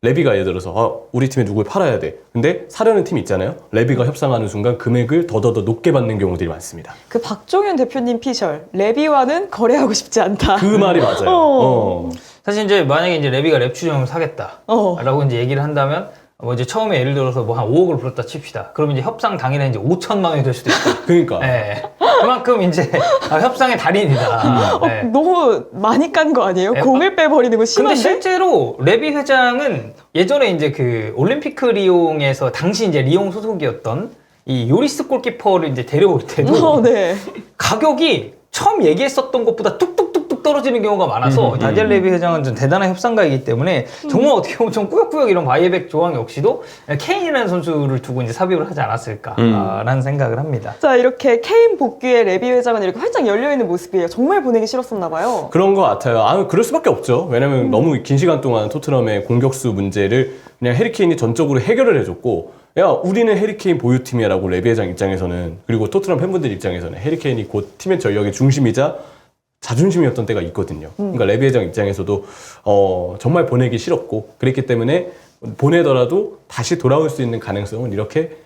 레비가 예를 들어서 우리 팀에 누구를 팔아야 돼. 근데 사려는 팀이 있잖아요. 레비가 협상하는 순간 금액을 더 높게 받는 경우들이 많습니다. 그 박종윤 대표님 피셜 레비와는 거래하고 싶지 않다. 그 말이 맞아요. 사실 이제 만약에 이제 레비가 랩 추정을 사겠다라고 이제 얘기를 한다면 이제 처음에 예를 들어서 한 5억을 불렀다 칩시다. 그러면 이제 협상 당일에 이제 5천만 원이 될 수도 있고. 그러니까. 네. 그만큼 이제 협상의 달인이다. 네. 너무 많이 깐 거 아니에요? 네. 공을 빼버리는 거 심한데? 근데 실제로 레비 회장은 예전에 이제 그 올림피크 리옹에서 당시 이제 리옹 소속이었던 이 요리스 골키퍼를 이제 데려올 때도 네. 가격이 처음 얘기했었던 것보다 뚝뚝뚝뚝 떨어지는 경우가 많아서 다니엘 레비 회장은 좀 대단한 협상가이기 때문에 정말 어떻게 보면 좀 꾸역꾸역 이런 바이백 조항 역시도 케인이라는 선수를 두고 이제 삽입을 하지 않았을까라는 생각을 합니다. 자, 이렇게 케인 복귀에 레비 회장은 이렇게 활짝 열려있는 모습이에요. 정말 보내기 싫었었나 봐요. 그런 것 같아요. 그럴 수밖에 없죠. 왜냐면 너무 긴 시간 동안 토트넘의 공격수 문제를 그냥 해리케인이 전적으로 해결을 해줬고 야, 우리는 해리케인 보유팀이야라고 레비 회장 입장에서는 그리고 토트넘 팬분들 입장에서는 해리케인이 곧 팀의 전력의 중심이자 자존심이었던 때가 있거든요. 그러니까 레비 회장 입장에서도 정말 보내기 싫었고 그랬기 때문에 보내더라도 다시 돌아올 수 있는 가능성은 이렇게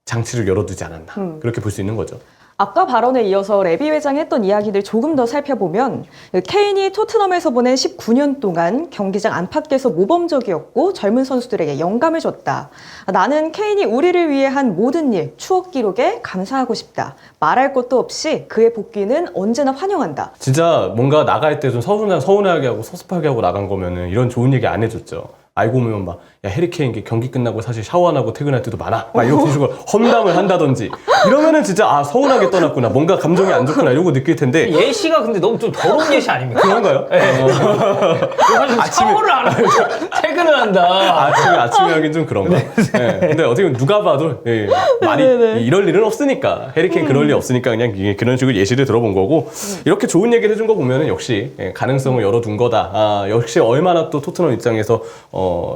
장치를 열어두지 않았나 그렇게 볼 수 있는 거죠. 아까 발언에 이어서 레비 회장이 했던 이야기들 조금 더 살펴보면 케인이 토트넘에서 보낸 19년 동안 경기장 안팎에서 모범적이었고 젊은 선수들에게 영감을 줬다. 나는 케인이 우리를 위해 한 모든 일, 추억 기록에 감사하고 싶다. 말할 것도 없이 그의 복귀는 언제나 환영한다. 진짜 뭔가 나갈 때 좀 서운하게 하고 섭섭하게 하고 나간 거면은 이런 좋은 얘기 안 해줬죠. 알고 보면 막, 야, 해리케인 경기 끝나고 사실 샤워 안 하고 퇴근할 때도 많아. 막 이런 식으로 험담을 한다든지. 이러면은 진짜, 아, 서운하게 떠났구나. 뭔가 감정이 안 좋구나. 이러고 느낄 텐데. 예시가 근데 너무 좀 더러운 예시 아닙니까? 그런가요? 샤워를 안 하고 퇴근을 한다. 아침에 하긴 좀 그런가. 네. 근데 어떻게 보면 누가 봐도, 예, 말이, 이럴 일은 없으니까. 해리케인 그럴 일 없으니까 그냥 그런 식으로 예시를 들어본 거고. 이렇게 좋은 얘기를 해준 거 보면은 역시, 예, 가능성을 열어둔 거다. 아, 역시 얼마나 또 토트넘 입장에서,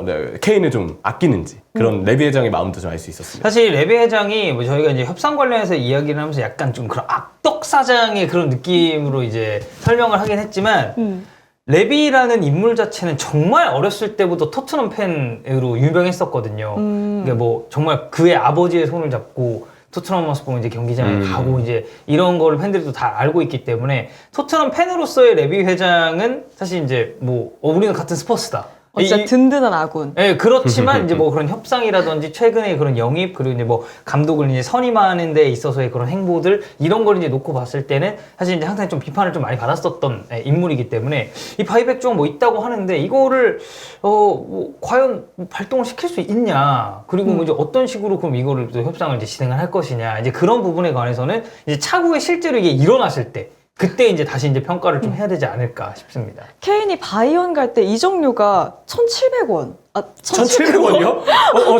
네, 케인을 좀 아끼는지 그런 레비 회장의 마음도 좀 알 수 있었습니다. 사실 레비 회장이 뭐 저희가 이제 협상 관련해서 이야기를 하면서 약간 좀 그런 악덕 사장의 그런 느낌으로 이제 설명을 하긴 했지만 레비라는 인물 자체는 정말 어렸을 때부터 토트넘 팬으로 유명했었거든요. 그러니까 뭐 정말 그의 아버지의 손을 잡고 토트넘 모습 이제 경기장에 가고 이제 이런 거를 팬들도 다 알고 있기 때문에 토트넘 팬으로서의 레비 회장은 사실 이제 뭐 우리는 같은 스퍼스다. 진짜 든든한 아군. 네, 그렇지만 이제 뭐 그런 협상이라든지 최근에 그런 영입 그리고 이제 뭐 감독을 이제 선임하는 데 있어서의 그런 행보들 이런 걸 이제 놓고 봤을 때는 사실 이제 항상 좀 비판을 좀 많이 받았었던 인물이기 때문에 이 바이백 조항 뭐 있다고 하는데 이거를 뭐 과연 발동을 시킬 수 있냐 그리고 뭐 이제 어떤 식으로 그럼 이거를 또 협상을 이제 진행을 할 것이냐 이제 그런 부분에 관해서는 이제 차후에 실제로 이게 일어났을 때 그때 이제 다시 이제 평가를 좀 해야 되지 않을까 싶습니다. 케인이 바이언 갈 때 이적료가 1,700원. 아, 1,700원이요?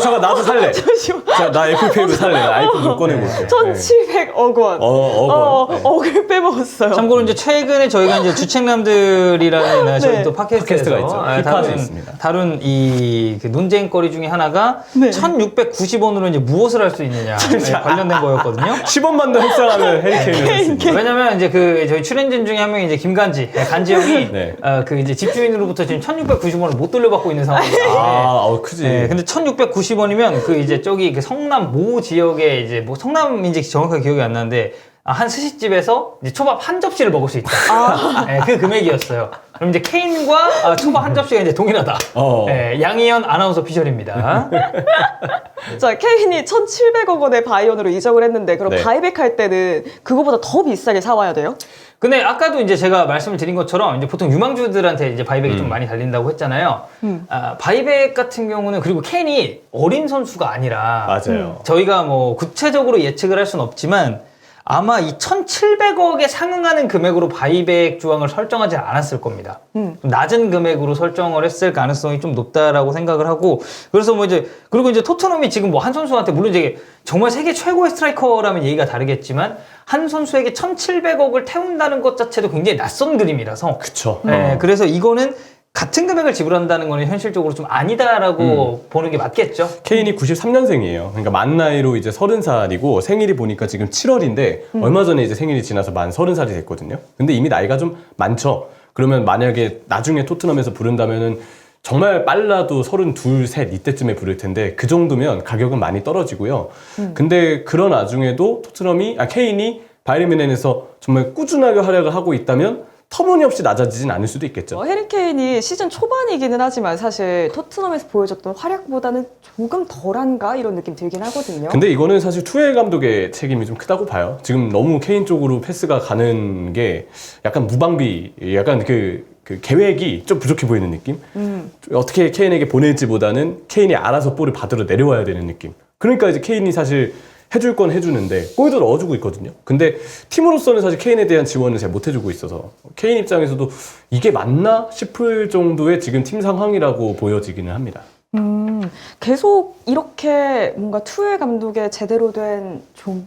잠깐, 나도 살래. 잠시만. 자, 나 애플페이로 살래. 나 아이폰 좀 꺼내볼게. 1,700억 원. 억을 빼먹었어요. 참고로 이제 최근에 저희가 이제 주책남들이라는 저희 또 팟캐스트가 있죠. 팟캐스트가 있습니다. 다룬 그 논쟁거리 중에 하나가 1,690원으로 이제 무엇을 할 수 있느냐 관련된 거였거든요. 10원만 더 협상하면 해리케인을 했습니다. 왜냐면 이제 그 저희 출연진 중에 한 명이 이제 김간지 간지 형이 네. 그 이제 집주인으로부터 지금 1,690원을 못 돌려받고 있는 상황입니다. 크지. 네, 근데 1,690원이면 그 이제 저기 그 성남 모 지역에 이제 뭐 성남인지 정확하게 기억이 안 나는데 한 스시집에서 이제 초밥 한 접시를 먹을 수 있다. 네, 그 금액이었어요. 그럼 이제 케인과 초밥 한 접시가 이제 동일하다. 네, 양희연 아나운서 피셜입니다. 자, 케인이 1,700억 원의 바이언으로 이적을 했는데 그럼 네. 바이백 할 때는 그거보다 더 비싸게 사와야 돼요? 근데 아까도 이제 제가 말씀을 드린 것처럼 이제 보통 유망주들한테 이제 바이백이 좀 많이 달린다고 했잖아요. 바이백 같은 경우는 그리고 케인이 어린 선수가 아니라 맞아요. 저희가 뭐 구체적으로 예측을 할 수는 없지만 아마 이 1,700억에 상응하는 금액으로 바이백 조항을 설정하지 않았을 겁니다. 낮은 금액으로 설정을 했을 가능성이 좀 높다라고 생각을 하고 그래서 뭐 이제 그리고 이제 토트넘이 지금 뭐 한 선수한테 물론 이제 정말 세계 최고의 스트라이커라면 얘기가 다르겠지만 한 선수에게 1,700억을 태운다는 것 자체도 굉장히 낯선 그림이라서 그쵸. 네, 그래서 이거는 같은 금액을 지불한다는 거는 현실적으로 좀 아니다라고 보는 게 맞겠죠. 케인이 93년생이에요. 그러니까 만 나이로 이제 30살이고 생일이 보니까 지금 7월인데 얼마 전에 이제 생일이 지나서 만 30살이 됐거든요. 근데 이미 나이가 좀 많죠. 그러면 만약에 나중에 토트넘에서 부른다면은 정말 빨라도 32, 3 이때쯤에 부를 텐데 그 정도면 가격은 많이 떨어지고요. 근데 그런 와중에도 케인이 바이에른 뮌헨에서 정말 꾸준하게 활약을 하고 있다면 터무니없이 낮아지진 않을 수도 있겠죠. 해리 케인이 시즌 초반이기는 하지만 사실 토트넘에서 보여줬던 활약보다는 조금 덜한가 이런 느낌 들긴 하거든요. 근데 이거는 사실 투엘 감독의 책임이 좀 크다고 봐요. 지금 너무 케인 쪽으로 패스가 가는 게 약간 무방비, 약간 그 계획이 좀 부족해 보이는 느낌? 어떻게 케인에게 보낼지보다는 케인이 알아서 볼을 받으러 내려와야 되는 느낌. 그러니까 이제 케인이 사실 해줄 건 해주는데 골도 넣어주고 있거든요. 근데 팀으로서는 사실 케인에 대한 지원을 잘 못 해주고 있어서 케인 입장에서도 이게 맞나 싶을 정도의 지금 팀 상황이라고 보여지기는 합니다. 계속 이렇게 뭔가 투엘 감독의 제대로 된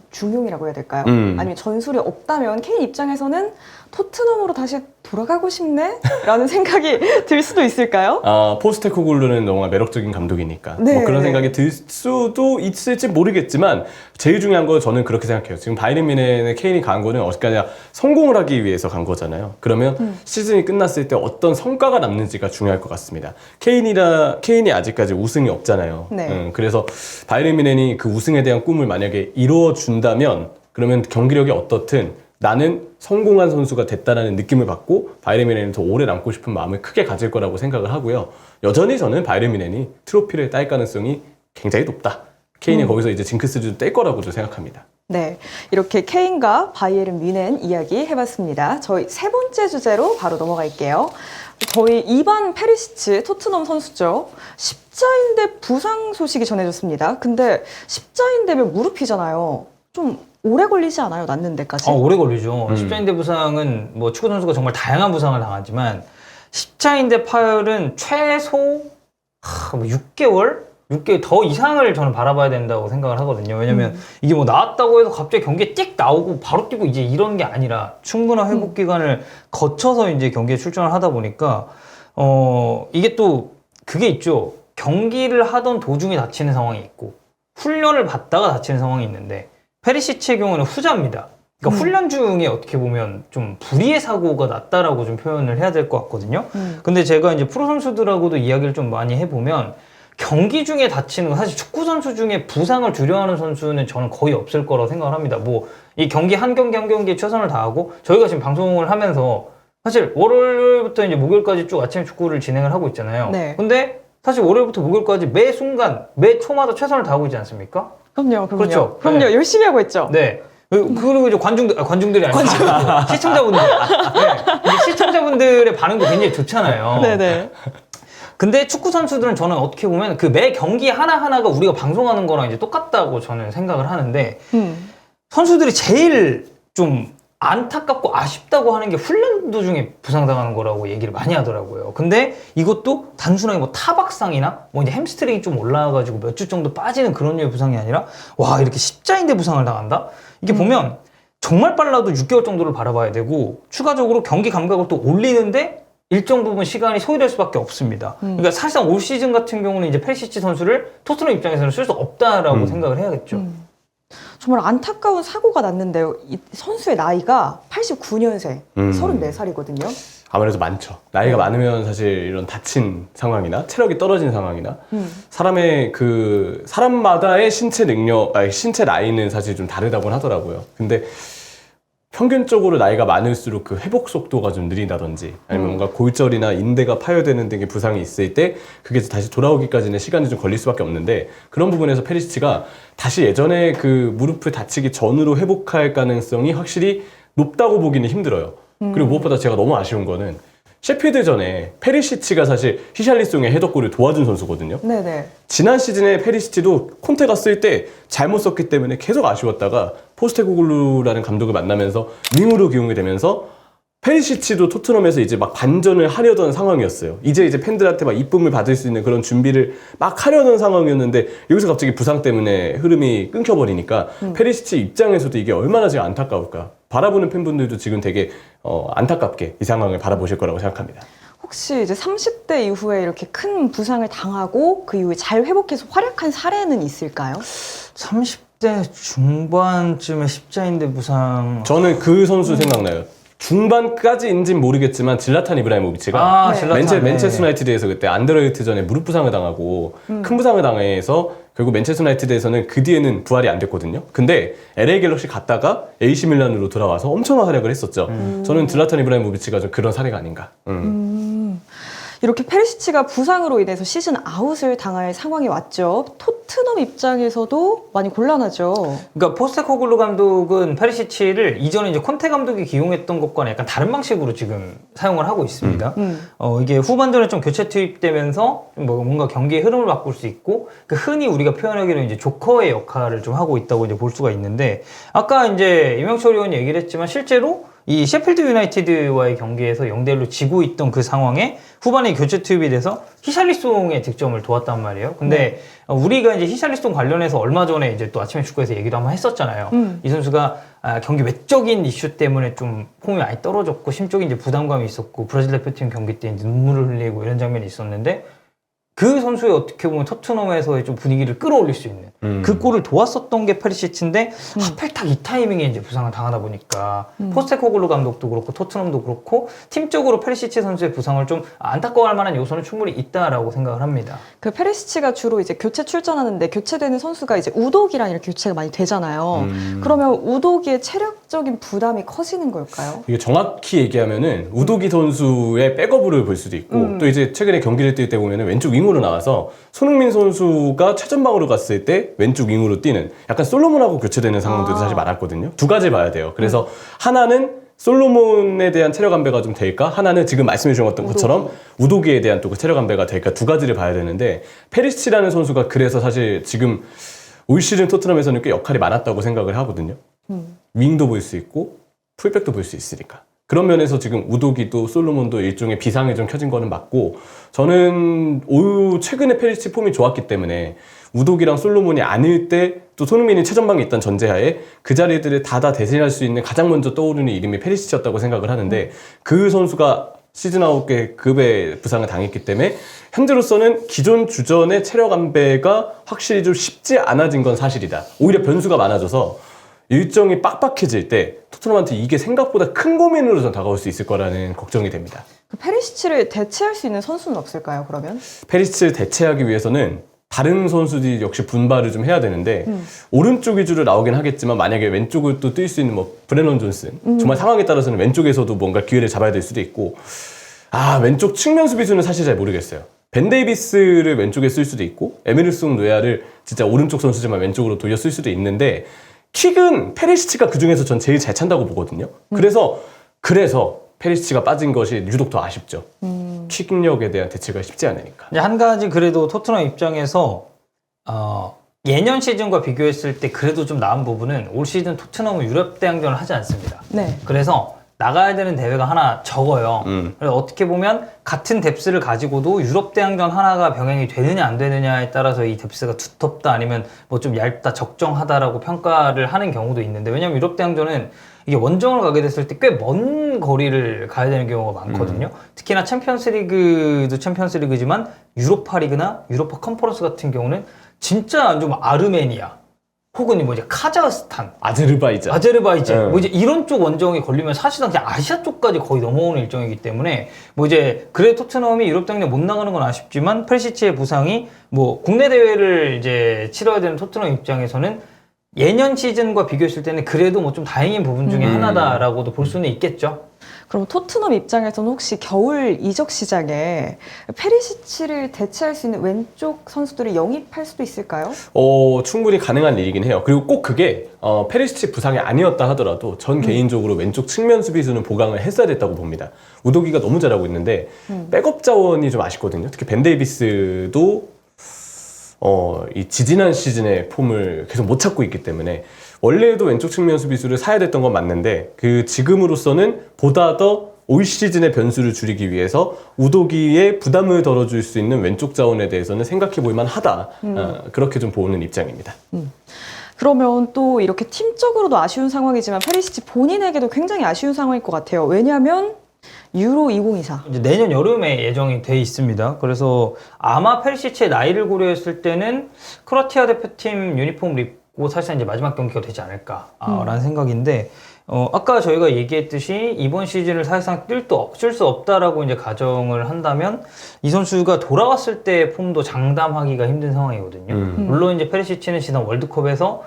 중용이라고 해야 될까요? 아니면 전술이 없다면 케인 입장에서는 토트넘으로 다시 돌아가고 싶네? 라는 생각이 들 수도 있을까요? 포스테코글루는 너무 매력적인 감독이니까 네. 뭐 그런 생각이 들 수도 있을지 모르겠지만 제일 중요한 건 저는 그렇게 생각해요. 지금 바이에른 뮌헨의 케인이 간 거는 어디까지나 성공을 하기 위해서 간 거잖아요. 그러면 시즌이 끝났을 때 어떤 성과가 남는지가 중요할 것 같습니다. 케인이 아직까지 우승이 없잖아요. 네. 그래서 바이에른 뮌헨이 그 우승에 대한 꿈을 만약에 이루어준다면 그러면 경기력이 어떻든 나는 성공한 선수가 됐다라는 느낌을 받고 바이에른 뮌헨이 더 오래 남고 싶은 마음을 크게 가질 거라고 생각을 하고요. 여전히 저는 바이에른 뮌헨이 트로피를 딸 가능성이 굉장히 높다. 케인이 거기서 이제 징크스를 뗄 거라고도 생각합니다. 네, 이렇게 케인과 바이에른 뮌헨 이야기 해봤습니다. 저희 세 번째 주제로 바로 넘어갈게요. 저희 이반 페리시치 토트넘 선수죠. 십자인대 부상 소식이 전해졌습니다. 근데 십자인대면 무릎이잖아요. 좀 오래 걸리지 않아요? 낫는 데까지? 오래 걸리죠. 십자인대 부상은 뭐 축구 선수가 정말 다양한 부상을 당하지만 십자인대 파열은 최소 뭐 6개월 더 이상을 저는 바라봐야 된다고 생각을 하거든요. 왜냐면 이게 뭐 나왔다고 해서 갑자기 경기에 띡 나오고 바로 뛰고 이제 이런 게 아니라 충분한 회복 기간을 거쳐서 이제 경기에 출전을 하다 보니까 이게 또 그게 있죠. 경기를 하던 도중에 다치는 상황이 있고 훈련을 받다가 다치는 상황이 있는데 페리시치의 경우는 후자입니다. 그러니까 훈련 중에 어떻게 보면 좀 불의의 사고가 났다라고 좀 표현을 해야 될 것 같거든요. 근데 제가 이제 프로 선수들하고도 이야기를 좀 많이 해보면 경기 중에 다치는 건 사실 축구 선수 중에 부상을 두려워하는 선수는 저는 거의 없을 거라고 생각을 합니다. 뭐 이 경기 한 경기에 최선을 다하고 저희가 지금 방송을 하면서 사실 월요일부터 이제 목요일까지 쭉 아침 축구를 진행을 하고 있잖아요. 네. 근데 사실 월요일부터 목요일까지 매 순간 매 초마다 최선을 다하고 있지 않습니까? 그럼요. 그렇죠. 그럼요. 네. 열심히 하고 있죠. 네. 그리고 이제 관중들이 아니고 시청자분들. 네. 이제 시청자분들의 반응도 굉장히 좋잖아요. 네네. 근데 축구 선수들은 저는 어떻게 보면 그 매 경기 하나하나가 우리가 방송하는 거랑 이제 똑같다고 저는 생각을 하는데 선수들이 제일 좀 안타깝고 아쉽다고 하는 게 훈련 도중에 부상당하는 거라고 얘기를 많이 하더라고요. 근데 이것도 단순하게 뭐 타박상이나 뭐 이제 햄스트링이 좀 올라와가지고 몇 주 정도 빠지는 그런 류의 부상이 아니라 와 이렇게 십자인대 부상을 당한다? 이게 보면 정말 빨라도 6개월 정도를 바라봐야 되고 추가적으로 경기 감각을 또 올리는데 일정 부분 시간이 소요될 수밖에 없습니다. 그러니까 사실상 올 시즌 같은 경우는 이제 페리시치 선수를 토트넘 입장에서는 쓸 수 없다라고 생각을 해야겠죠. 정말 안타까운 사고가 났는데요. 이 선수의 나이가 89년생, 34살이거든요. 아무래도 많죠. 나이가 많으면 사실 이런 다친 상황이나 체력이 떨어진 상황이나 사람마다의 신체 신체 나이는 사실 좀 다르다고 하더라고요. 근데 평균적으로 나이가 많을수록 그 회복 속도가 좀 느린다든지 아니면 뭔가 골절이나 인대가 파열되는 등의 부상이 있을 때 그게 다시 돌아오기까지는 시간이 좀 걸릴 수밖에 없는데 그런 부분에서 페리시치가 다시 예전에 그 무릎을 다치기 전으로 회복할 가능성이 확실히 높다고 보기는 힘들어요. 그리고 무엇보다 제가 너무 아쉬운 거는 셰필드전에 페리시치가 사실 히샬리송의 헤더골을 도와준 선수거든요. 네네. 지난 시즌에 페리시치도 콘테가 쓸 때 잘못 썼기 때문에 계속 아쉬웠다가 포스테코글루라는 감독을 만나면서 윙으로 기용이 되면서 페리시치도 토트넘에서 이제 막 반전을 하려던 상황이었어요. 이제 팬들한테 막 이쁨을 받을 수 있는 그런 준비를 막 하려는 상황이었는데 여기서 갑자기 부상 때문에 흐름이 끊겨버리니까 페리시치 입장에서도 이게 얼마나 지금 안타까울까. 바라보는 팬분들도 지금 되게 안타깝게 이 상황을 바라보실 거라고 생각합니다. 혹시 이제 30대 이후에 이렇게 큰 부상을 당하고 그 이후에 잘 회복해서 활약한 사례는 있을까요? 30대 중반쯤에 십자인대 부상. 저는 그 선수 생각나요. 중반까지인지는 모르겠지만 질라탄 이브라히모비치가 맨체스터 유나이티드에서 그때 안더레이트전에 무릎 부상을 당하고 큰 부상을 당해서 결국 맨체스터 유나이티드에서는 그 뒤에는 부활이 안 됐거든요. 근데 LA 갤럭시 갔다가 AC 밀란으로 돌아와서 엄청난 활약을 했었죠. 저는 질라탄 이브라히모비치가 좀 그런 사례가 아닌가. 이렇게 페리시치가 부상으로 인해서 시즌 아웃을 당할 상황이 왔죠. 토트넘 입장에서도 많이 곤란하죠. 그러니까 포스테코글루 감독은 페리시치를 이전에 이제 콘테 감독이 기용했던 것과는 약간 다른 방식으로 지금 사용을 하고 있습니다. 이게 후반전에 좀 교체 투입되면서 뭐 뭔가 경기의 흐름을 바꿀 수 있고 그 흔히 우리가 표현하기로 이제 조커의 역할을 좀 하고 있다고 이제 볼 수가 있는데 아까 이제 이명철 의원이 얘기를 했지만 실제로 이 셰필드 유나이티드와의 경기에서 0대1로 지고 있던 그 상황에 후반에 교체 투입이 돼서 히샬리송의 득점을 도왔단 말이에요. 근데 우리가 이제 히샬리송 관련해서 얼마 전에 이제 또 아침에 축구에서 얘기도 한번 했었잖아요. 이 선수가 경기 외적인 이슈 때문에 좀 폼이 많이 떨어졌고 심적인 이제 부담감이 있었고 브라질 대표팀 경기 때 이제 눈물을 흘리고 이런 장면이 있었는데 그 선수의 어떻게 보면 토트넘에서의 좀 분위기를 끌어올릴 수 있는 그 골을 도왔었던 게 페리시치인데 하필 딱 이 타이밍에 이제 부상을 당하다 보니까 포스테코글루 감독도 그렇고 토트넘도 그렇고 팀적으로 페리시치 선수의 부상을 좀 안타까워할 만한 요소는 충분히 있다라고 생각을 합니다. 그 페리시치가 주로 이제 교체 출전하는데 교체되는 선수가 이제 우독이랑 이렇게 교체가 많이 되잖아요. 그러면 우독의 체력적인 부담이 커지는 걸까요? 이게 정확히 얘기하면은 우도기 선수의 백업으로 볼 수도 있고 또 이제 최근에 경기를 뛸 때 보면은 왼쪽 윙으로 나와서 손흥민 선수가 최전방으로 갔을 때 왼쪽 윙으로 뛰는 약간 솔로몬하고 교체되는 상황들도 사실 많았거든요. 두 가지 봐야 돼요. 그래서 하나는 솔로몬에 대한 체력 안배가 좀 될까? 하나는 지금 말씀해 주셨던 것처럼 우도기에 대한 또 그 체력 안배가 될까? 두 가지를 봐야 되는데 페리시치라는 선수가 그래서 사실 지금 올 시즌 토트넘에서는 꽤 역할이 많았다고 생각을 하거든요. 윙도 볼 수 있고 풀백도 볼 수 있으니까. 그런 면에서 지금 우도기도 솔로몬도 일종의 비상이 좀 켜진 거는 맞고 저는 최근에 페리시치 폼이 좋았기 때문에 우도기랑 솔로몬이 아닐 때 또 손흥민이 최전방에 있던 전제하에 그 자리들을 다 대신할 수 있는 가장 먼저 떠오르는 이름이 페리시치였다고 생각을 하는데 그 선수가 시즌 아웃의 급의 부상을 당했기 때문에 현재로서는 기존 주전의 체력 안배가 확실히 좀 쉽지 않아진 건 사실이다. 오히려 변수가 많아져서 일정이 빡빡해질 때 토트넘한테 이게 생각보다 큰 고민으로 좀 다가올 수 있을 거라는 걱정이 됩니다. 그 페리시치를 대체할 수 있는 선수는 없을까요, 그러면? 페리시치를 대체하기 위해서는 다른 선수들이 역시 분발을 좀 해야 되는데 오른쪽 위주로 나오긴 하겠지만 만약에 왼쪽을 또 뛸 수 있는 뭐 브레넌 존슨 정말 상황에 따라서는 왼쪽에서도 뭔가 기회를 잡아야 될 수도 있고 왼쪽 측면 수비수는 사실 잘 모르겠어요. 벤 데이비스를 왼쪽에 쓸 수도 있고 에메르송 노야를 진짜 오른쪽 선수지만 왼쪽으로 돌려 쓸 수도 있는데 킥은 페리시치가 그중에서 전 제일 잘 찬다고 보거든요. 그래서 페리시치가 빠진 것이 유독 더 아쉽죠. 킥력에 대한 대체가 쉽지 않으니까. 한 가지 그래도 토트넘 입장에서 예년 시즌과 비교했을 때 그래도 좀 나은 부분은 올 시즌 토트넘은 유럽 대항전을 하지 않습니다. 네. 그래서 나가야 되는 대회가 하나 적어요. 그래서 어떻게 보면 같은 뎁스를 가지고도 유럽 대항전 하나가 병행이 되느냐 안 되느냐에 따라서 이 뎁스가 두텁다 아니면 뭐 좀 얇다 적정하다라고 평가를 하는 경우도 있는데 왜냐면 유럽 대항전은 이게 원정을 가게 됐을 때 꽤 먼 거리를 가야 되는 경우가 많거든요. 특히나 챔피언스리그도 챔피언스리그지만 유로파리그나 유로파 컨퍼런스 같은 경우는 진짜 좀 아르메니아 혹은 뭐 이제 카자흐스탄, 아제르바이잔, 뭐 이제 이런 쪽 원정이 걸리면 사실상 그냥 아시아 쪽까지 거의 넘어오는 일정이기 때문에 뭐 이제 그래 토트넘이 유럽 대항전 못 나가는 건 아쉽지만 페리시치의 부상이 뭐 국내 대회를 이제 치러야 되는 토트넘 입장에서는 예년 시즌과 비교했을 때는 그래도 뭐 좀 다행인 부분 중에 하나다라고도 볼 수는 있겠죠. 그럼 토트넘 입장에서는 혹시 겨울 이적 시장에 페리시치를 대체할 수 있는 왼쪽 선수들을 영입할 수도 있을까요? 충분히 가능한 일이긴 해요. 그리고 꼭 그게 페리시치 부상이 아니었다 하더라도 전 개인적으로 왼쪽 측면 수비수는 보강을 했어야 됐다고 봅니다. 우도기가 너무 잘하고 있는데 백업 자원이 좀 아쉽거든요. 특히 벤 데이비스도 이 지지난 시즌의 폼을 계속 못 찾고 있기 때문에 원래도 왼쪽 측면 수비수를 사야 됐던 건 맞는데 그 지금으로서는 보다 더 올 시즌의 변수를 줄이기 위해서 우도기에 부담을 덜어줄 수 있는 왼쪽 자원에 대해서는 생각해 볼 만하다. 그렇게 좀 보는 입장입니다. 그러면 또 이렇게 팀적으로도 아쉬운 상황이지만 페리시치 본인에게도 굉장히 아쉬운 상황일 것 같아요. 왜냐하면 유로 2024. 이제 내년 여름에 예정이 돼 있습니다. 그래서 아마 페리시치의 나이를 고려했을 때는 크로아티아 대표팀 유니폼을 입고 사실상 이제 마지막 경기가 되지 않을까라는 생각인데 아까 저희가 얘기했듯이 이번 시즌을 사실상 뛸 수 없다라고 이제 가정을 한다면 이 선수가 돌아왔을 때 폼도 장담하기가 힘든 상황이거든요. 물론 이제 페리시치는 지난 월드컵에서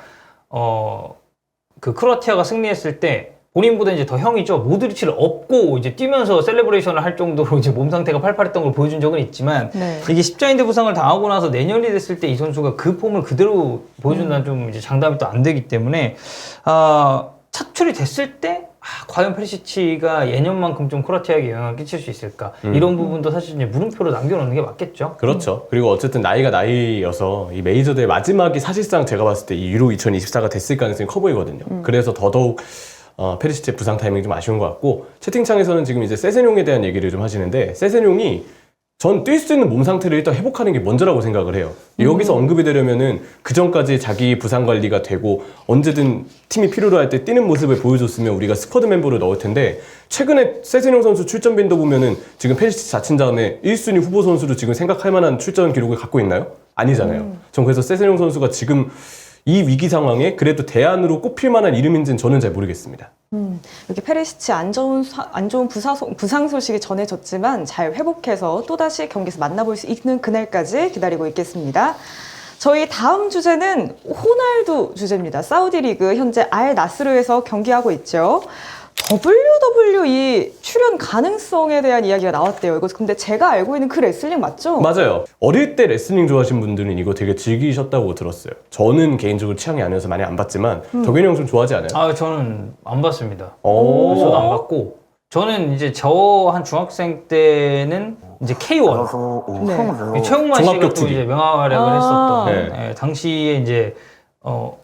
그 크로아티아가 승리했을 때 본인보다 이제 더 형이죠. 모드리치를 업고 이제 뛰면서 셀레브레이션을 할 정도로 이제 몸 상태가 팔팔했던 걸 보여준 적은 있지만 이게 십자인대 부상을 당하고 나서 내년이 됐을 때 이 선수가 그 폼을 그대로 보여준다는 좀 이제 장담이 또 안 되기 때문에 차출이 됐을 때 과연 페리시치가 예년만큼 좀 크로아티아에게 영향을 끼칠 수 있을까 이런 부분도 사실 이제 물음표로 남겨놓는 게 맞겠죠. 그렇죠. 그리고 어쨌든 나이가 나이여서 이 메이저대회 마지막이 사실상 제가 봤을 때 이 유로 2024가 됐을 가능성이 커 보이거든요. 그래서 더더욱 페리시치의 부상 타이밍이 좀 아쉬운 것 같고 채팅창에서는 지금 이제 세세뇽에 대한 얘기를 좀 하시는데 세세뇽이 전 뛸 수 있는 몸 상태를 일단 회복하는 게 먼저라고 생각을 해요. 여기서 언급이 되려면은 그 전까지 자기 부상 관리가 되고 언제든 팀이 필요로 할 때 뛰는 모습을 보여줬으면 우리가 스쿼드 멤버를 넣을 텐데 최근에 세세뇽 선수 출전 빈도 보면은 지금 페리시치 다친 다음에 1순위 후보 선수로 지금 생각할 만한 출전 기록을 갖고 있나요? 아니잖아요. 전 그래서 세세뇽 선수가 지금 이 위기 상황에 그래도 대안으로 꼽힐 만한 이름인지는 저는 잘 모르겠습니다. 이렇게 페리시치 안 좋은 부상 소식이 전해졌지만 잘 회복해서 또다시 경기에서 만나볼 수 있는 그날까지 기다리고 있겠습니다. 저희 다음 주제는 호날두 주제입니다. 사우디 리그 현재 알 나스르에서 경기하고 있죠. WWE 출연 가능성에 대한 이야기가 나왔대요. 이거 근데 제가 알고 있는 그 레슬링 맞죠? 맞아요. 어릴 때 레슬링 좋아하신 분들은 이거 되게 즐기셨다고 들었어요. 저는 개인적으로 취향이 아니어서 많이 안 봤지만 덕현이 형 좀 좋아하지 않아요? 아, 저는 안 봤습니다. 오. 저도 안 봤고. 저는 이제 저 한 중학생 때는 이제 K1. 네. 최홍만 씨가 또 종합격투기. 이제 명활약을 했었던 네. 당시에 이제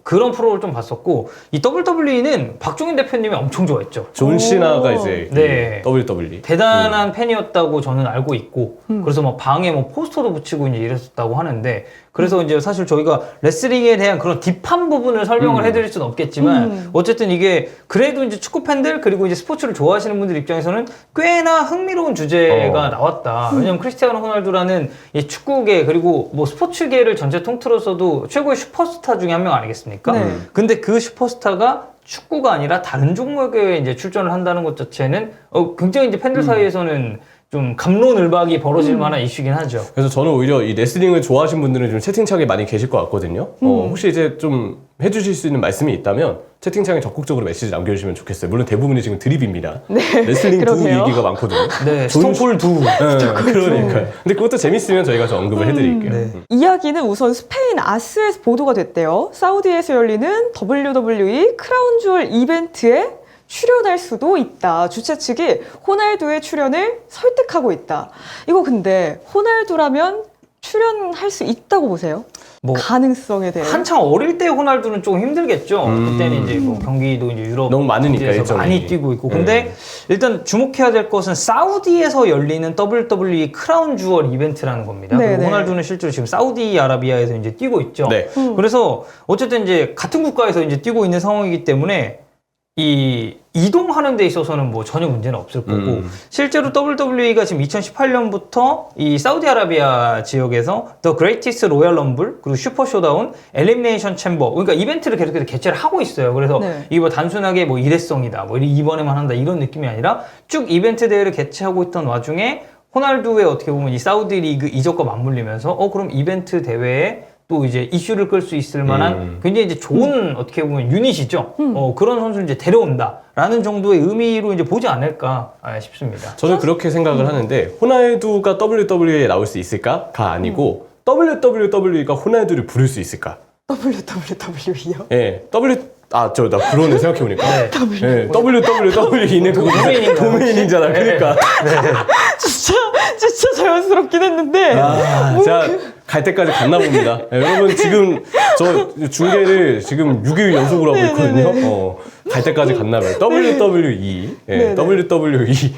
그런 프로를 좀 봤었고 이 WWE는 박종인 대표님이 엄청 좋아했죠. 존 시나가 이제 네. WWE. 대단한 팬이었다고 저는 알고 있고 그래서 막 방에 뭐 포스터도 붙이고 이제 이랬었다고 하는데 그래서 이제 사실 저희가 레슬링에 대한 그런 딥한 부분을 설명을 해드릴 수는 없겠지만 어쨌든 이게 그래도 이제 축구 팬들 그리고 이제 스포츠를 좋아하시는 분들 입장에서는 꽤나 흥미로운 주제가 나왔다. 왜냐면 크리스티아노 호날두라는 이 축구계 그리고 뭐 스포츠계를 전체 통틀어서도 최고의 슈퍼스타 중에 한 명 아니겠습니까? 네. 근데 그 슈퍼스타가 축구가 아니라 다른 종목에 이제 출전을 한다는 것 자체는 굉장히 이제 팬들 사이에서는 좀 갑론을박이 벌어질 만한 이슈긴 하죠. 그래서 저는 오히려 이 레슬링을 좋아하시는 분들은 좀 채팅창에 많이 계실 것 같거든요. 혹시 이제 좀 해주실 수 있는 말씀이 있다면 채팅창에 적극적으로 메시지 남겨주시면 좋겠어요. 물론 대부분이 지금 드립입니다. 레슬링 두 그러게요. 얘기가 많거든요. 네, 스톤콜 두. 그러니까요. 근데 그것도 재밌으면 저희가 좀 언급을 해드릴게요. 네. 이야기는 우선 스페인 아스에서 보도가 됐대요. 사우디에서 열리는 WWE 크라운 주얼 이벤트에 출연할 수도 있다. 주최 측이 호날두의 출연을 설득하고 있다. 이거 근데 호날두라면 출연할 수 있다고 보세요? 뭐 가능성에 대해. 한창 어릴 때 호날두는 조금 힘들겠죠. 그때는 이제 뭐 경기도 이제 유럽 너무 많으니까, 에서 일정이. 많이 뛰고 있고. 근데 일단 주목해야 될 것은 사우디에서 열리는 WWE 크라운 주얼 이벤트라는 겁니다. 네네. 그리고 호날두는 실제로 지금 사우디아라비아에서 이제 뛰고 있죠. 네. 그래서 어쨌든 이제 같은 국가에서 이제 뛰고 있는 상황이기 때문에 이 이동하는 데 있어서는 뭐 전혀 문제는 없을 거고 실제로 WWE가 지금 2018년부터 이 사우디아라비아 지역에서 The Greatest Royal Rumble 그리고 슈퍼 쇼다운, 엘리미네이션 챔버 그러니까 이벤트를 계속해서 개최를 하고 있어요. 그래서 네. 이게 뭐 단순하게 뭐 일회성이다, 뭐 이번에만 한다 이런 느낌이 아니라 쭉 이벤트 대회를 개최하고 있던 와중에 호날두의 어떻게 보면 이 사우디 리그 이적과 맞물리면서 그럼 이벤트 대회에 또 이제 이슈를 끌 수 있을 만한 굉장히 이제 좋은 어떻게 보면 유닛이죠. 그런 선수를 이제 데려온다라는 정도의 의미로 이제 보지 않을까 싶습니다. 저는 그렇게 생각을 하는데 호날두가 WWE에 나올 수 있을까가 아니고 WWE가 호날두를 부를 수 있을까? WWE요? 예, 나 그러네 생각해보니까. 네. 예, WWE는 그거 도메인이잖아. 그러니까. 진짜 자연스럽긴 했는데. 자, 갈 때까지 갔나 봅니다. 예, 여러분 지금 저 중계를 지금 6일 연속으로 하고 있거든요. 갈 때까지 갔나 봐요. WWE, 네네. WWE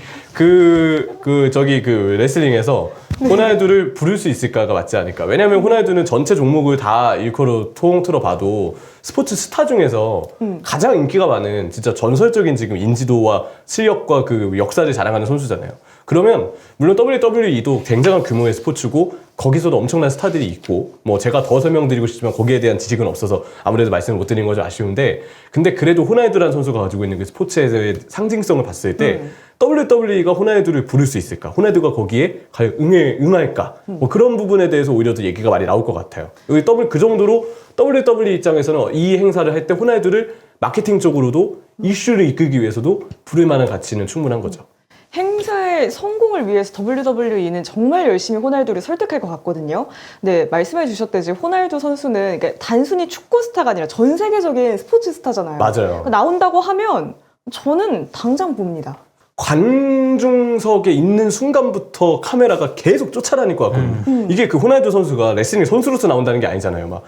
저기 레슬링에서 호날두를 부를 수 있을까가 맞지 않을까. 왜냐면 호날두는 전체 종목을 다 일컬어 통틀어 봐도 스포츠 스타 중에서 가장 인기가 많은 진짜 전설적인 지금 인지도와 실력과 그 역사를 자랑하는 선수잖아요. 그러면 물론 WWE도 굉장한 규모의 스포츠고 거기서도 엄청난 스타들이 있고 뭐 제가 더 설명드리고 싶지만 거기에 대한 지식은 없어서 아무래도 말씀을 못 드리는 거 좀 아쉬운데 근데 그래도 호날두라는 선수가 가지고 있는 그 스포츠의 상징성을 봤을 때 WWE가 호날두를 부를 수 있을까? 호날두가 거기에 과연 응할까? 뭐 그런 부분에 대해서 오히려 더 얘기가 많이 나올 것 같아요. 여기 그 정도로 WWE 입장에서는 이 행사를 할 때 호날두를 마케팅적으로도 이슈를 이끌기 위해서도 부를 만한 가치는 충분한 거죠. 행사의 성공을 위해서 WWE는 정말 열심히 호날두를 설득할 것 같거든요. 네, 말씀해 주셨듯이 호날두 선수는 그러니까 단순히 축구 스타가 아니라 전 세계적인 스포츠 스타잖아요. 맞아요. 나온다고 하면 저는 당장 봅니다. 관중석에 있는 순간부터 카메라가 계속 쫓아다닐 것 같거든요. 이게 그 호날두 선수가 레슬링 선수로서 나온다는 게 아니잖아요. 막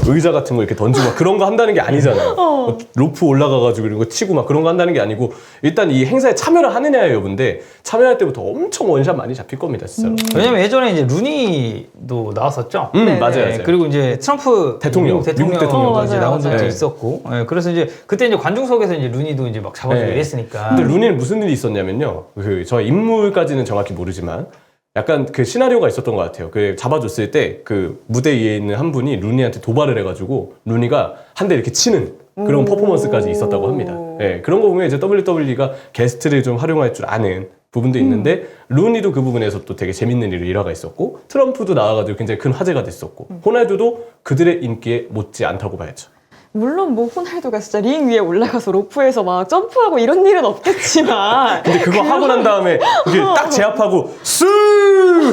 의자 같은 거 이렇게 던지고 막 그런 거 한다는 게 아니잖아요. 막 로프 올라가가지고 이런 거 치고 막 그런 거 한다는 게 아니고 일단 이 행사에 참여를 하느냐의 여부인데 참여할 때부터 엄청 원샷 많이 잡힐 겁니다, 진짜로. 왜냐면 예전에 이제 루니도 나왔었죠. 네, 맞아요, 네, 맞아요. 그리고 이제 트럼프 대통령, 미국 대통령 미국 대통령. 이제 맞아요, 나온 적도 맞아요. 있었고, 네, 그래서 이제 그때 이제 관중석에서 이제 루니도 이제 막 잡아주고 네. 이랬으니까. 근데 루니는 무슨 일이 있었냐면요. 저 인물까지는 정확히 모르지만 약간 그 시나리오가 있었던 것 같아요. 그 잡아줬을 때 그 무대 위에 있는 한 분이 루니한테 도발을 해가지고 루니가 한 대 이렇게 치는 그런 퍼포먼스까지 있었다고 합니다. 예, 그런 거 보면 이제 WWE가 게스트를 좀 활용할 줄 아는 부분도 있는데 루니도 그 부분에서 또 되게 재밌는 일화가 있었고 트럼프도 나와가지고 굉장히 큰 화제가 됐었고 호날두도 그들의 인기에 못지 않다고 봐야죠. 물론 뭐 호날두가 진짜 링 위에 올라가서 로프에서 막 점프하고 이런 일은 없겠지만 근데 그거 하고 난 다음에 이게 딱 제압하고 쑥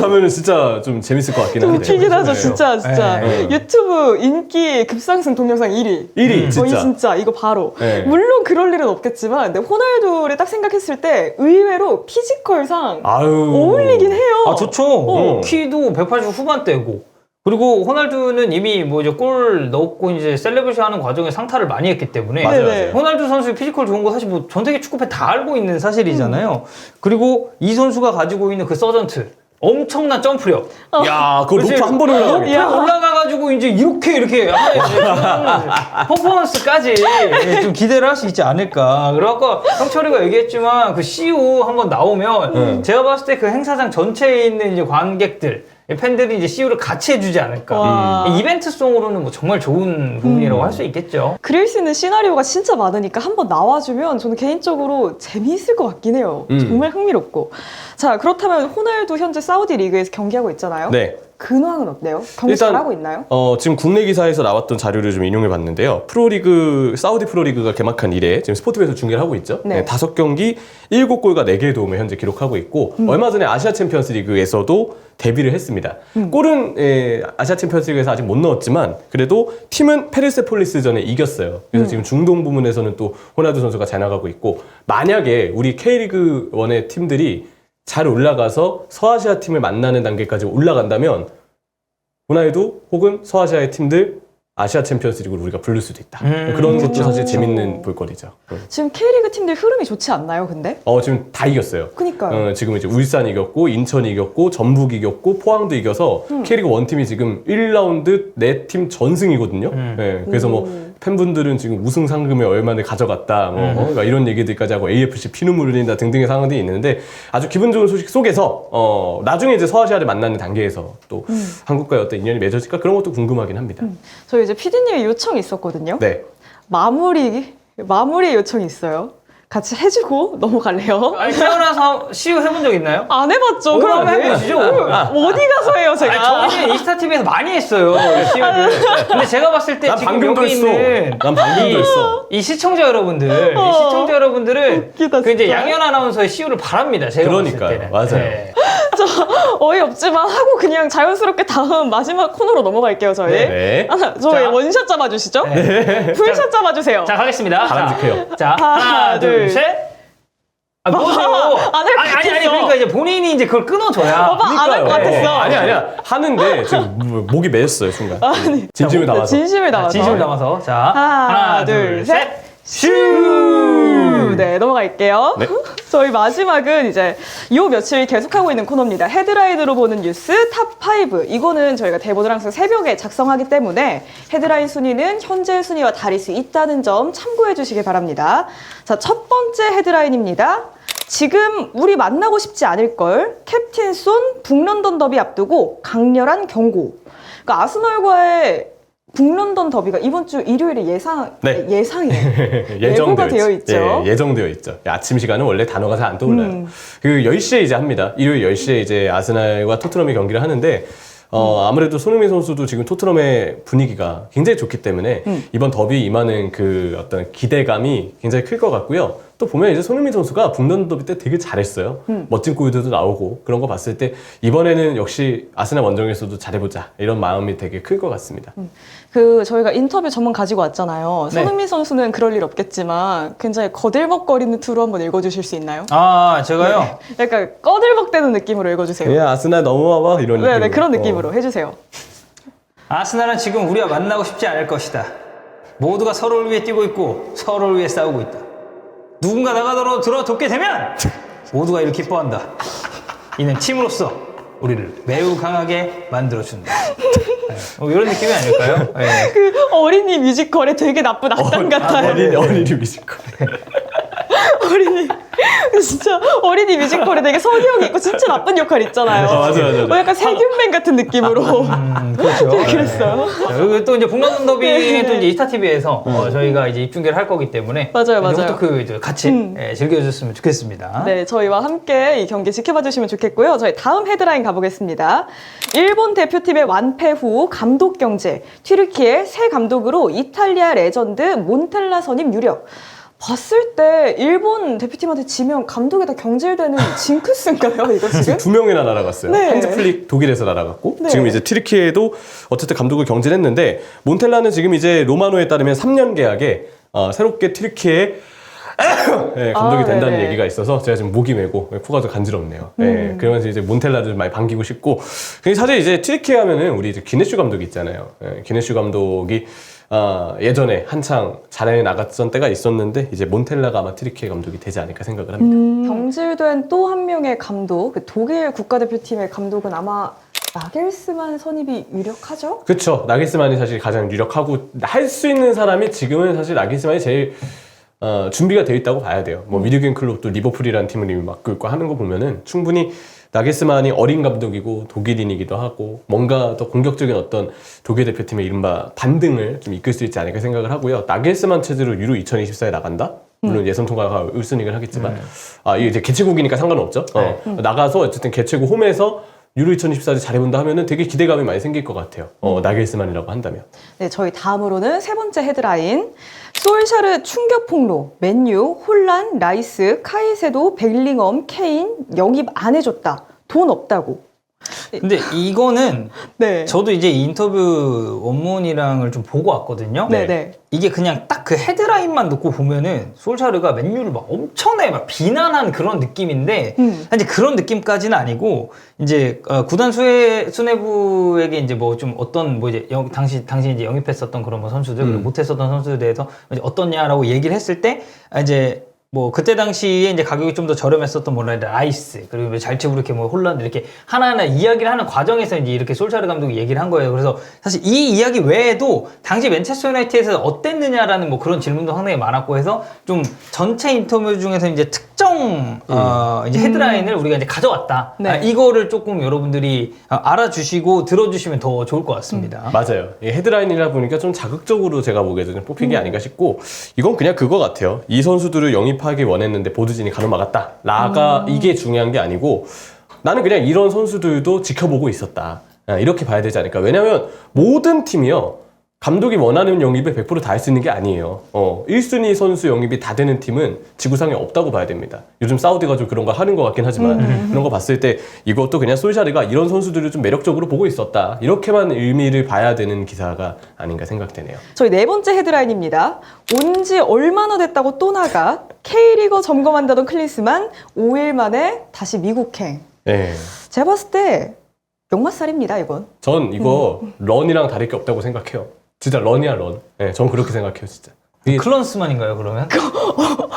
하면은 진짜 좀 재밌을 것 같긴 좀 한데. 웃기긴 하죠, 네. 진짜. 네. 유튜브 인기 급상승 동영상 1위. 1위 거의 진짜. 진짜 이거 바로. 네. 물론 그럴 일은 없겠지만, 근데 호날두를 딱 생각했을 때 의외로 피지컬상 아유. 어울리긴 해요. 아, 좋죠. 키도 180 후반대고. 그리고 호날두는 이미 뭐 이제 골 넣고 이제 셀레브레이션 하는 과정에 상타를 많이 했기 때문에 맞아요, 네네. 맞아요. 호날두 선수의 피지컬 좋은 거 사실 뭐 전 세계 축구팬 다 알고 있는 사실이잖아요. 그리고 이 선수가 가지고 있는 그 서전트 엄청난 점프력. 야, 그거 그치? 로프 한 번에 올라가겠다. 야. 올라가가지고 이제 이렇게 퍼포먼스까지 좀 기대를 할 수 있지 않을까. 그래갖고 형철이가 얘기했지만 그 CU 한번 나오면 제가 봤을 때 그 행사장 전체에 있는 이제 관객들 팬들이 이제 CU를 같이 해주지 않을까. 와. 이벤트송으로는 뭐 정말 좋은 부분이라고 할 수 있겠죠. 그릴 수 있는 시나리오가 진짜 많으니까 한번 나와주면 저는 개인적으로 재미있을 것 같긴 해요. 정말 흥미롭고. 자, 그렇다면 호날두 현재 사우디 리그에서 경기하고 있잖아요. 네. 근황은 어때요? 경기 일단, 잘하고 있나요? 지금 국내 기사에서 나왔던 자료를 좀 인용해 봤는데요. 프로리그, 사우디 프로리그가 개막한 이래 지금 스포츠에서 중계를 하고 있죠. 네. 5경기 7골과 4개의 도움을 현재 기록하고 있고 얼마 전에 아시아 챔피언스 리그에서도 데뷔를 했습니다. 골은 아시아 챔피언스 리그에서 아직 못 넣었지만 그래도 팀은 페르세폴리스전에 이겼어요. 그래서 지금 중동 부문에서는 또 호날두 선수가 잘 나가고 있고 만약에 우리 K리그 1의 팀들이 잘 올라가서 서아시아 팀을 만나는 단계까지 올라간다면 호날두 혹은 서아시아의 팀들 아시아 챔피언스 리그를 우리가 부를 수도 있다. 그런 것도 그쵸. 사실 재밌는 볼거리죠. 지금 K리그 팀들 흐름이 좋지 않나요, 근데? 지금 다 이겼어요. 그니까요. 지금 이제 울산 이겼고 인천 이겼고 전북 이겼고 포항도 이겼어 K리그 1팀이 지금 1라운드 4팀 전승이거든요. 네, 그래서 뭐 팬분들은 지금 우승 상금의 얼마를 가져갔다 그러니까 이런 얘기들까지 하고 AFC 피눈물 흘린다 등등의 상황들이 있는데 아주 기분 좋은 소식 속에서 나중에 이제 서아시아를 만나는 단계에서 또 한국과의 어떤 인연이 맺어질까 그런 것도 궁금하긴 합니다. 저희 이제 PD님의 요청이 있었거든요. 네. 마무리 요청이 있어요. 같이 해주고 넘어갈래요? 아니, 태어나서 CU 해본 적 있나요? 안 해봤죠. 그럼 그럼 해보시죠. 어디 가서 해요, 제가? 아니, 저희는 이스타TV에서 많이 했어요. CU를. 근데 제가 봤을 때 난 지금 방금도 여기 했어. 있는 난 방금도 했어. 이 시청자 여러분들은 웃기다, 그 이제 진짜. 양현 아나운서의 CU를 바랍니다. 제가 봤을 그러니까요. 때는. 맞아요. 네. 어이없지만 하고 그냥 자연스럽게 다음 마지막 코너로 넘어갈게요, 저희. 네. 저희 자. 원샷 잡아주시죠? 네. 풀샷 잡아주세요. 자, 가겠습니다. 바람직해요. 자, 하나, 둘, 셋. 뭐세요? 안할 것 아니, 같았어. 그러니까 이제 본인이 이제 그걸 끊어줘야. 오빠 안 할 것 같았어. 아니야. 하는데 지금 목이 매였어요, 순간. 진심을 담아서. 진심을 담아서. 진심을 담아서. 자, 하나, 둘, 셋. 슈! 네, 넘어갈게요. 네. 저희 마지막은 이제 요 며칠 계속하고 있는 코너입니다. 헤드라인으로 보는 뉴스 탑5. 이거는 저희가 대본을 항상 새벽에 작성하기 때문에 헤드라인 순위는 현재 순위와 다를 수 있다는 점 참고해 주시길 바랍니다. 자, 첫 번째 헤드라인입니다. 지금 우리 만나고 싶지 않을걸. 캡틴 손 북런던 더비 앞두고 강렬한 경고. 그러니까 아스널과의 북런던 더비가 이번 주 일요일에 예상이에요. 예고가 되어 있죠. 예정되어 있죠. 아침 시간은 원래 단어가 잘 안 떠올라요. 그 10시에 이제 합니다. 일요일 10시에 이제 아스날과 토트넘이 경기를 하는데 아무래도 손흥민 선수도 지금 토트넘의 분위기가 굉장히 좋기 때문에 이번 더비에 임하는 그 어떤 기대감이 굉장히 클 것 같고요. 또 보면 이제 손흥민 선수가 북런던 더비 때 되게 잘했어요. 멋진 골들도 나오고 그런 거 봤을 때 이번에는 역시 아스날 원정에서도 잘해보자 이런 마음이 되게 클 것 같습니다. 저희가 인터뷰 전문 가지고 왔잖아요. 네. 손흥민 선수는 그럴 일 없겠지만 굉장히 거들먹거리는 투로 한번 읽어주실 수 있나요? 아, 제가요? 네. 약간 꺼들먹대는 느낌으로 읽어주세요. 야 아스날 넘어와봐 이런 느낌. 네, 그런 느낌으로 해주세요. 아스날은 지금 우리와 만나고 싶지 않을 것이다. 모두가 서로를 위해 뛰고 있고 서로를 위해 싸우고 있다. 누군가 나가더라도 들어붙게 되면 모두가 이를 기뻐한다. 이는 팀으로서 우리를 매우 강하게 만들어준다. 네, 이런 느낌이 아닐까요? 네. 그 어린이 뮤지컬에 되게 나쁜 악당 같아요. 어린이 뮤지컬. 어린이 진짜 어린이 뮤지컬에 되게 선의형이 있고 진짜 나쁜 역할 있잖아요. 맞아. 약간 세균맨 같은 느낌으로 그렇죠. 그랬어요. 네. 그리고 또 이제 북런던 더비는 네. 또 이제 이스타TV에서 저희가 이제 입중계를 할 거기 때문에 맞아요. 이것도 같이 즐겨주셨으면 좋겠습니다. 네, 저희와 함께 이 경기 지켜봐 주시면 좋겠고요. 저희 다음 헤드라인 가보겠습니다. 일본 대표팀의 완패 후 감독 경제, 튀르키예 새 감독으로 이탈리아 레전드 몬텔라 선임 유력. 봤을 때 일본 대표팀한테 지면 감독에 다 경질되는 징크스인가요, 이거 지금? 두 명이나 날아갔어요. 네. 한즈 플릭 독일에서 날아갔고 네. 지금 이제 튀르키예도 어쨌든 감독을 경질했는데 몬텔라는 지금 이제 로마노에 따르면 3년 계약에 새롭게 튀르키예 네, 감독이 된다는 네네. 얘기가 있어서 제가 지금 목이 메고 코가 좀 간지럽네요. 네, 그러면서 이제 몬텔라를 많이 반기고 싶고 사실 이제 튀르키예 하면은 우리 이제 기네슈 감독이 있잖아요. 네, 기네슈 감독이 예전에 한창 잘 나갔던 때가 있었는데 이제 몬텔라가 아마 튀르키예 감독이 되지 않을까 생각을 합니다. 경질된 또 한 명의 감독, 그 독일 국가대표팀의 감독은 아마 나겔스만 선임이 유력하죠? 그렇죠. 나겔스만이 사실 가장 유력하고 할 수 있는 사람이 지금은 사실 나겔스만이 제일 준비가 되어 있다고 봐야 돼요. 뭐 미르겐 클롭도 리버풀이라는 팀을 이미 맡고 있고 하는 거 보면은 충분히 나겔스만이 어린 감독이고 독일인이기도 하고 뭔가 더 공격적인 어떤 독일 대표팀의 이른바 반등을 좀 이끌 수 있지 않을까 생각을 하고요. 나겔스만 체제로 유로 2024에 나간다? 물론 예선 통과가 1순위를 하겠지만 이게 이제 개최국이니까 상관은 없죠. 나가서 어쨌든 개최국 홈에서 유로 2024를 잘해본다 하면은 되게 기대감이 많이 생길 것 같아요. 나겔스만이라고 한다면. 네, 저희 다음으로는 세 번째 헤드라인. 솔샤르 충격 폭로, 맨유, 홀란, 라이스, 카이세도, 벨링엄, 케인 영입 안 해줬다. 돈 없다고. 근데 이거는 네. 저도 이제 인터뷰 원문이랑을 좀 보고 왔거든요. 네네. 이게 그냥 딱 그 헤드라인만 놓고 보면은 솔샤르가 맨유를 막 엄청나게 막 비난한 그런 느낌인데 사실 그런 느낌까지는 아니고 이제 구단 수뇌부에게 이제 뭐 좀 어떤 뭐 이제 당시 이제 영입했었던 그런 뭐 선수들 그리고 못했었던 선수들에 대해서 이제 어떻냐라고 얘기를 했을 때 이제 뭐 그때 당시에 이제 가격이 좀 더 저렴했었던 뭐 라이스 그리고 잘치고 이렇게 뭐 홀란드 이렇게 하나하나 이야기를 하는 과정에서 이제 이렇게 솔샤르 감독이 얘기를 한 거예요. 그래서 사실 이 이야기 외에도 당시 맨체스터 유나이티드에서 어땠느냐라는 뭐 그런 질문도 상당히 많았고 해서 좀 전체 인터뷰 중에서 이제 특정 이제 헤드라인을 우리가 이제 가져왔다. 네. 이거를 조금 여러분들이 알아주시고 들어주시면 더 좋을 것 같습니다. 맞아요. 이 헤드라인이라 보니까 좀 자극적으로 제가 보기에도 좀 뽑힌 게 아닌가 싶고 이건 그냥 그거 같아요. 이 선수들을 영입하기 원했는데 보드진이 가로막았다. 이게 중요한 게 아니고 나는 그냥 이런 선수들도 지켜보고 있었다. 이렇게 봐야 되지 않을까. 왜냐면 모든 팀이요. 감독이 원하는 영입을 100% 다 할 수 있는 게 아니에요. 1순위 선수 영입이 다 되는 팀은 지구상에 없다고 봐야 됩니다. 요즘 사우디가 좀 그런 거 하는 것 같긴 하지만 그런 거 봤을 때 이것도 그냥 솔샤르가 이런 선수들을 좀 매력적으로 보고 있었다. 이렇게만 의미를 봐야 되는 기사가 아닌가 생각되네요. 저희 네 번째 헤드라인입니다. 온 지 얼마나 됐다고 또 나가 K리거 점검한다던 클린스만 5일 만에 다시 미국행. 네. 제가 봤을 때 역마살입니다, 이건. 전 이거 런이랑 다를 게 없다고 생각해요. 진짜 런이야 런. 네, 전 그렇게 생각해요, 진짜. 이게 클런스만인가요, 그러면?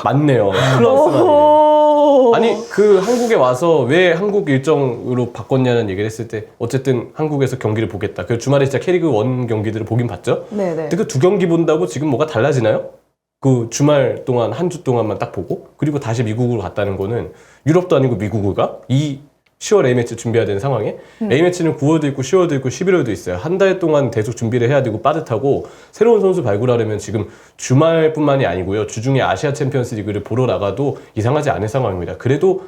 맞네요. 클런스만이. 아니 그 한국에 와서 왜 한국 일정으로 바꿨냐는 얘기를 했을 때 어쨌든 한국에서 경기를 보겠다. 그 주말에 진짜 K리그 1 경기들을 보긴 봤죠. 네네. 근데 그 두 경기 본다고 지금 뭐가 달라지나요? 그 주말 동안 한 주 동안만 딱 보고 그리고 다시 미국으로 갔다는 거는 유럽도 아니고 미국가 이 10월 A매치 준비해야 되는 상황에 A매치는 9월도 있고 10월도 있고 11월도 있어요. 한 달 동안 계속 준비를 해야 되고 빠듯하고 새로운 선수 발굴하려면 지금 주말뿐만이 아니고요. 주중에 아시아 챔피언스 리그를 보러 나가도 이상하지 않은 상황입니다. 그래도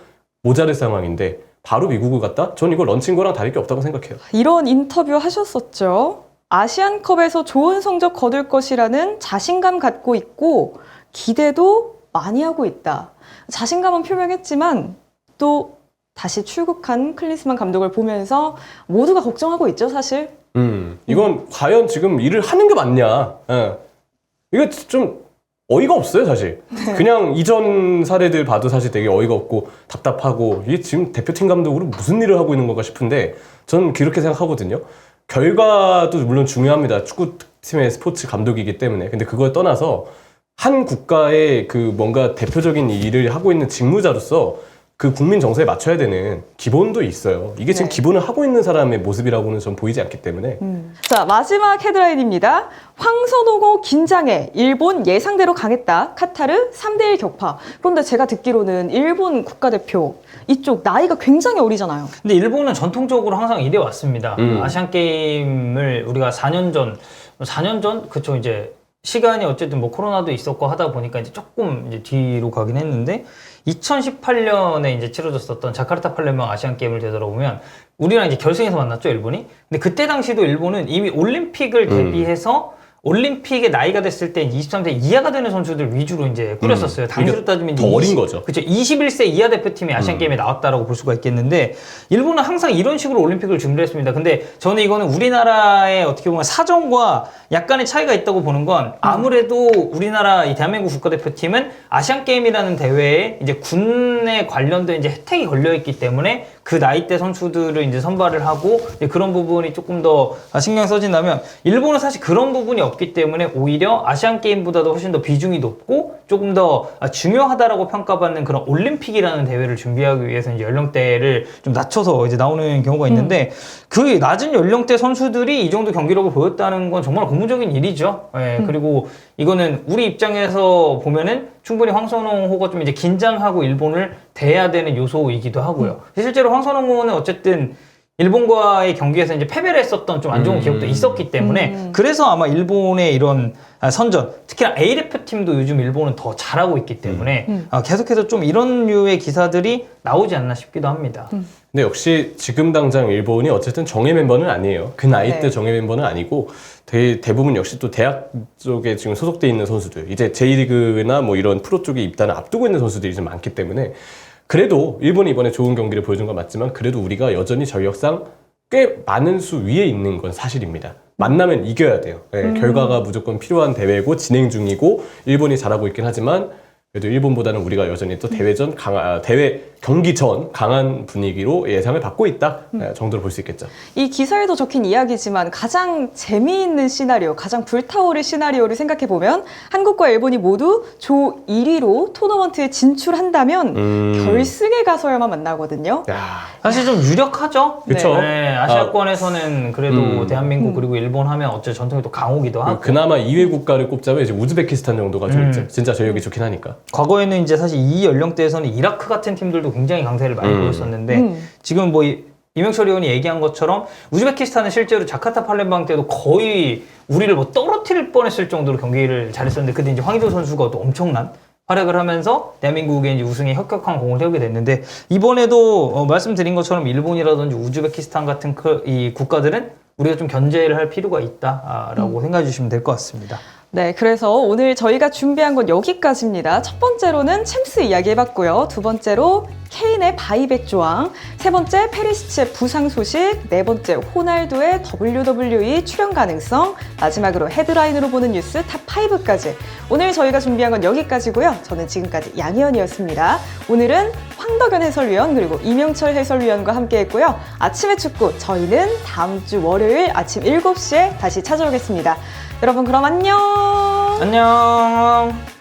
모자랄 상황인데 바로 미국을 갔다? 전 이거 런친 거랑 다를 게 없다고 생각해요. 이런 인터뷰 하셨었죠. 아시안컵에서 좋은 성적 거둘 것이라는 자신감 갖고 있고 기대도 많이 하고 있다. 자신감은 표명했지만 또 다시 출국한 클린스만 감독을 보면서 모두가 걱정하고 있죠, 사실. 이건 과연 지금 일을 하는 게 맞냐. 예. 이거 좀 어이가 없어요, 사실. 그냥 이전 사례들 봐도 사실 되게 어이가 없고 답답하고 이게 지금 대표팀 감독으로 무슨 일을 하고 있는 건가 싶은데 저는 그렇게 생각하거든요. 결과도 물론 중요합니다. 축구팀의 스포츠 감독이기 때문에. 근데 그걸 떠나서 한 국가의 그 뭔가 대표적인 일을 하고 있는 직무자로서 그 국민 정서에 맞춰야 되는 기본도 있어요. 이게 지금 네. 기본을 하고 있는 사람의 모습이라고는 전 보이지 않기 때문에. 자, 마지막 헤드라인입니다. 황선홍호 긴장해. 일본 예상대로 강했다. 카타르 3대1 격파. 그런데 제가 듣기로는 일본 국가대표 이쪽 나이가 굉장히 어리잖아요. 근데 일본은 전통적으로 항상 이래 왔습니다. 아시안 게임을 우리가 4년 전 그쵸 이제 시간이 어쨌든 뭐 코로나도 있었고 하다 보니까 이제 조금 이제 뒤로 가긴 했는데 2018년에 이제 치러졌었던 자카르타 팔렘방 아시안 게임을 되돌아보면 우리랑 이제 결승에서 만났죠, 일본이. 근데 그때 당시도 일본은 이미 올림픽을 대비해서 올림픽의 나이가 됐을 때 23세 이하가 되는 선수들 위주로 이제 꾸렸었어요. 당시로 따지면 더 어린 거죠. 그렇죠. 21세 이하 대표팀이 아시안 게임에 나왔다라고 볼 수가 있겠는데 일본은 항상 이런 식으로 올림픽을 준비를 했습니다. 근데 저는 이거는 우리나라의 어떻게 보면 사정과 약간의 차이가 있다고 보는 건 아무래도 우리나라 이 대한민국 국가대표팀은 아시안 게임이라는 대회에 이제 군에 관련된 이제 혜택이 걸려 있기 때문에 그 나이대 선수들을 이제 선발을 하고 이제 그런 부분이 조금 더 신경 써진다면 일본은 사실 그런 부분이 없기 때문에 오히려 아시안 게임보다도 훨씬 더 비중이 높고 조금 더 중요하다라고 평가받는 그런 올림픽이라는 대회를 준비하기 위해서 이제 연령대를 좀 낮춰서 이제 나오는 경우가 있는데 그 낮은 연령대 선수들이 이 정도 경기력을 보였다는 건 정말 고무적인 일이죠. 예, 그리고 이거는 우리 입장에서 보면은 충분히 황선홍호가 좀 이제 긴장하고 일본을 대해야 되는 요소이기도 하고요. 실제로 황선홍호는 어쨌든 일본과의 경기에서 이제 패배를 했었던 좀 안 좋은 기억도 있었기 때문에 그래서 아마 일본의 이런 선전, 특히나 A대표 팀도 요즘 일본은 더 잘하고 있기 때문에 계속해서 좀 이런 류의 기사들이 나오지 않나 싶기도 합니다. 근데 역시 지금 당장 일본이 어쨌든 정예 멤버는 아니에요. 그 나이 때 네. 정예 멤버는 아니고 대부분 역시 또 대학 쪽에 지금 소속돼 있는 선수들, 이제 J리그나 뭐 이런 프로 쪽에 입단을 앞두고 있는 선수들이 좀 많기 때문에 그래도 일본이 이번에 좋은 경기를 보여준 건 맞지만 그래도 우리가 여전히 전력상 꽤 많은 수 위에 있는 건 사실입니다. 만나면 이겨야 돼요. 네, 결과가 무조건 필요한 대회고 진행 중이고 일본이 잘하고 있긴 하지만 그래도 일본보다는 우리가 여전히 또 대회 경기 전 강한 분위기로 예상을 받고 있다 정도로 볼 수 있겠죠. 이 기사에도 적힌 이야기지만 가장 재미있는 시나리오, 가장 불타오를 시나리오를 생각해보면 한국과 일본이 모두 조 1위로 토너먼트에 진출한다면 결승에 가서야만 만나거든요. 야, 사실 좀 유력하죠. 그쵸. 네, 아시아권에서는 그래도 대한민국 그리고 일본 하면 어째 전통이 또 강호기도 하고. 그나마 2위 국가를 꼽자면 이제 우즈베키스탄 정도가 좀 있죠. 진짜 전력이 좋긴 하니까. 과거에는 이제 사실 이 연령대에서는 이라크 같은 팀들도 굉장히 강세를 많이 보였었는데 지금 뭐 이명철 의원이 얘기한 것처럼 우즈베키스탄은 실제로 자카르타 팔렘방 때도 거의 우리를 뭐 떨어뜨릴 뻔했을 정도로 경기를 잘했었는데 그때 이제 황의조 선수가 또 엄청난 활약을 하면서 대한민국의 이제 우승에 혁혁한 공을 세우게 됐는데 이번에도 말씀드린 것처럼 일본이라든지 우즈베키스탄 같은 이 국가들은 우리가 좀 견제를 할 필요가 있다라고 생각해 주시면 될 것 같습니다. 네, 그래서 오늘 저희가 준비한 건 여기까지입니다. 첫 번째로는 챔스 이야기 해봤고요. 두 번째로 케인의 바이백 조항, 세 번째 페리시치의 부상 소식, 네 번째 호날두의 WWE 출연 가능성, 마지막으로 헤드라인으로 보는 뉴스 탑5까지. 오늘 저희가 준비한 건 여기까지고요. 저는 지금까지 양희연이었습니다. 오늘은 황덕연 해설위원 그리고 이명철 해설위원과 함께했고요. 아침의 축구 저희는 다음 주 월요일 아침 7시에 다시 찾아오겠습니다. 여러분 그럼 안녕. 안녕.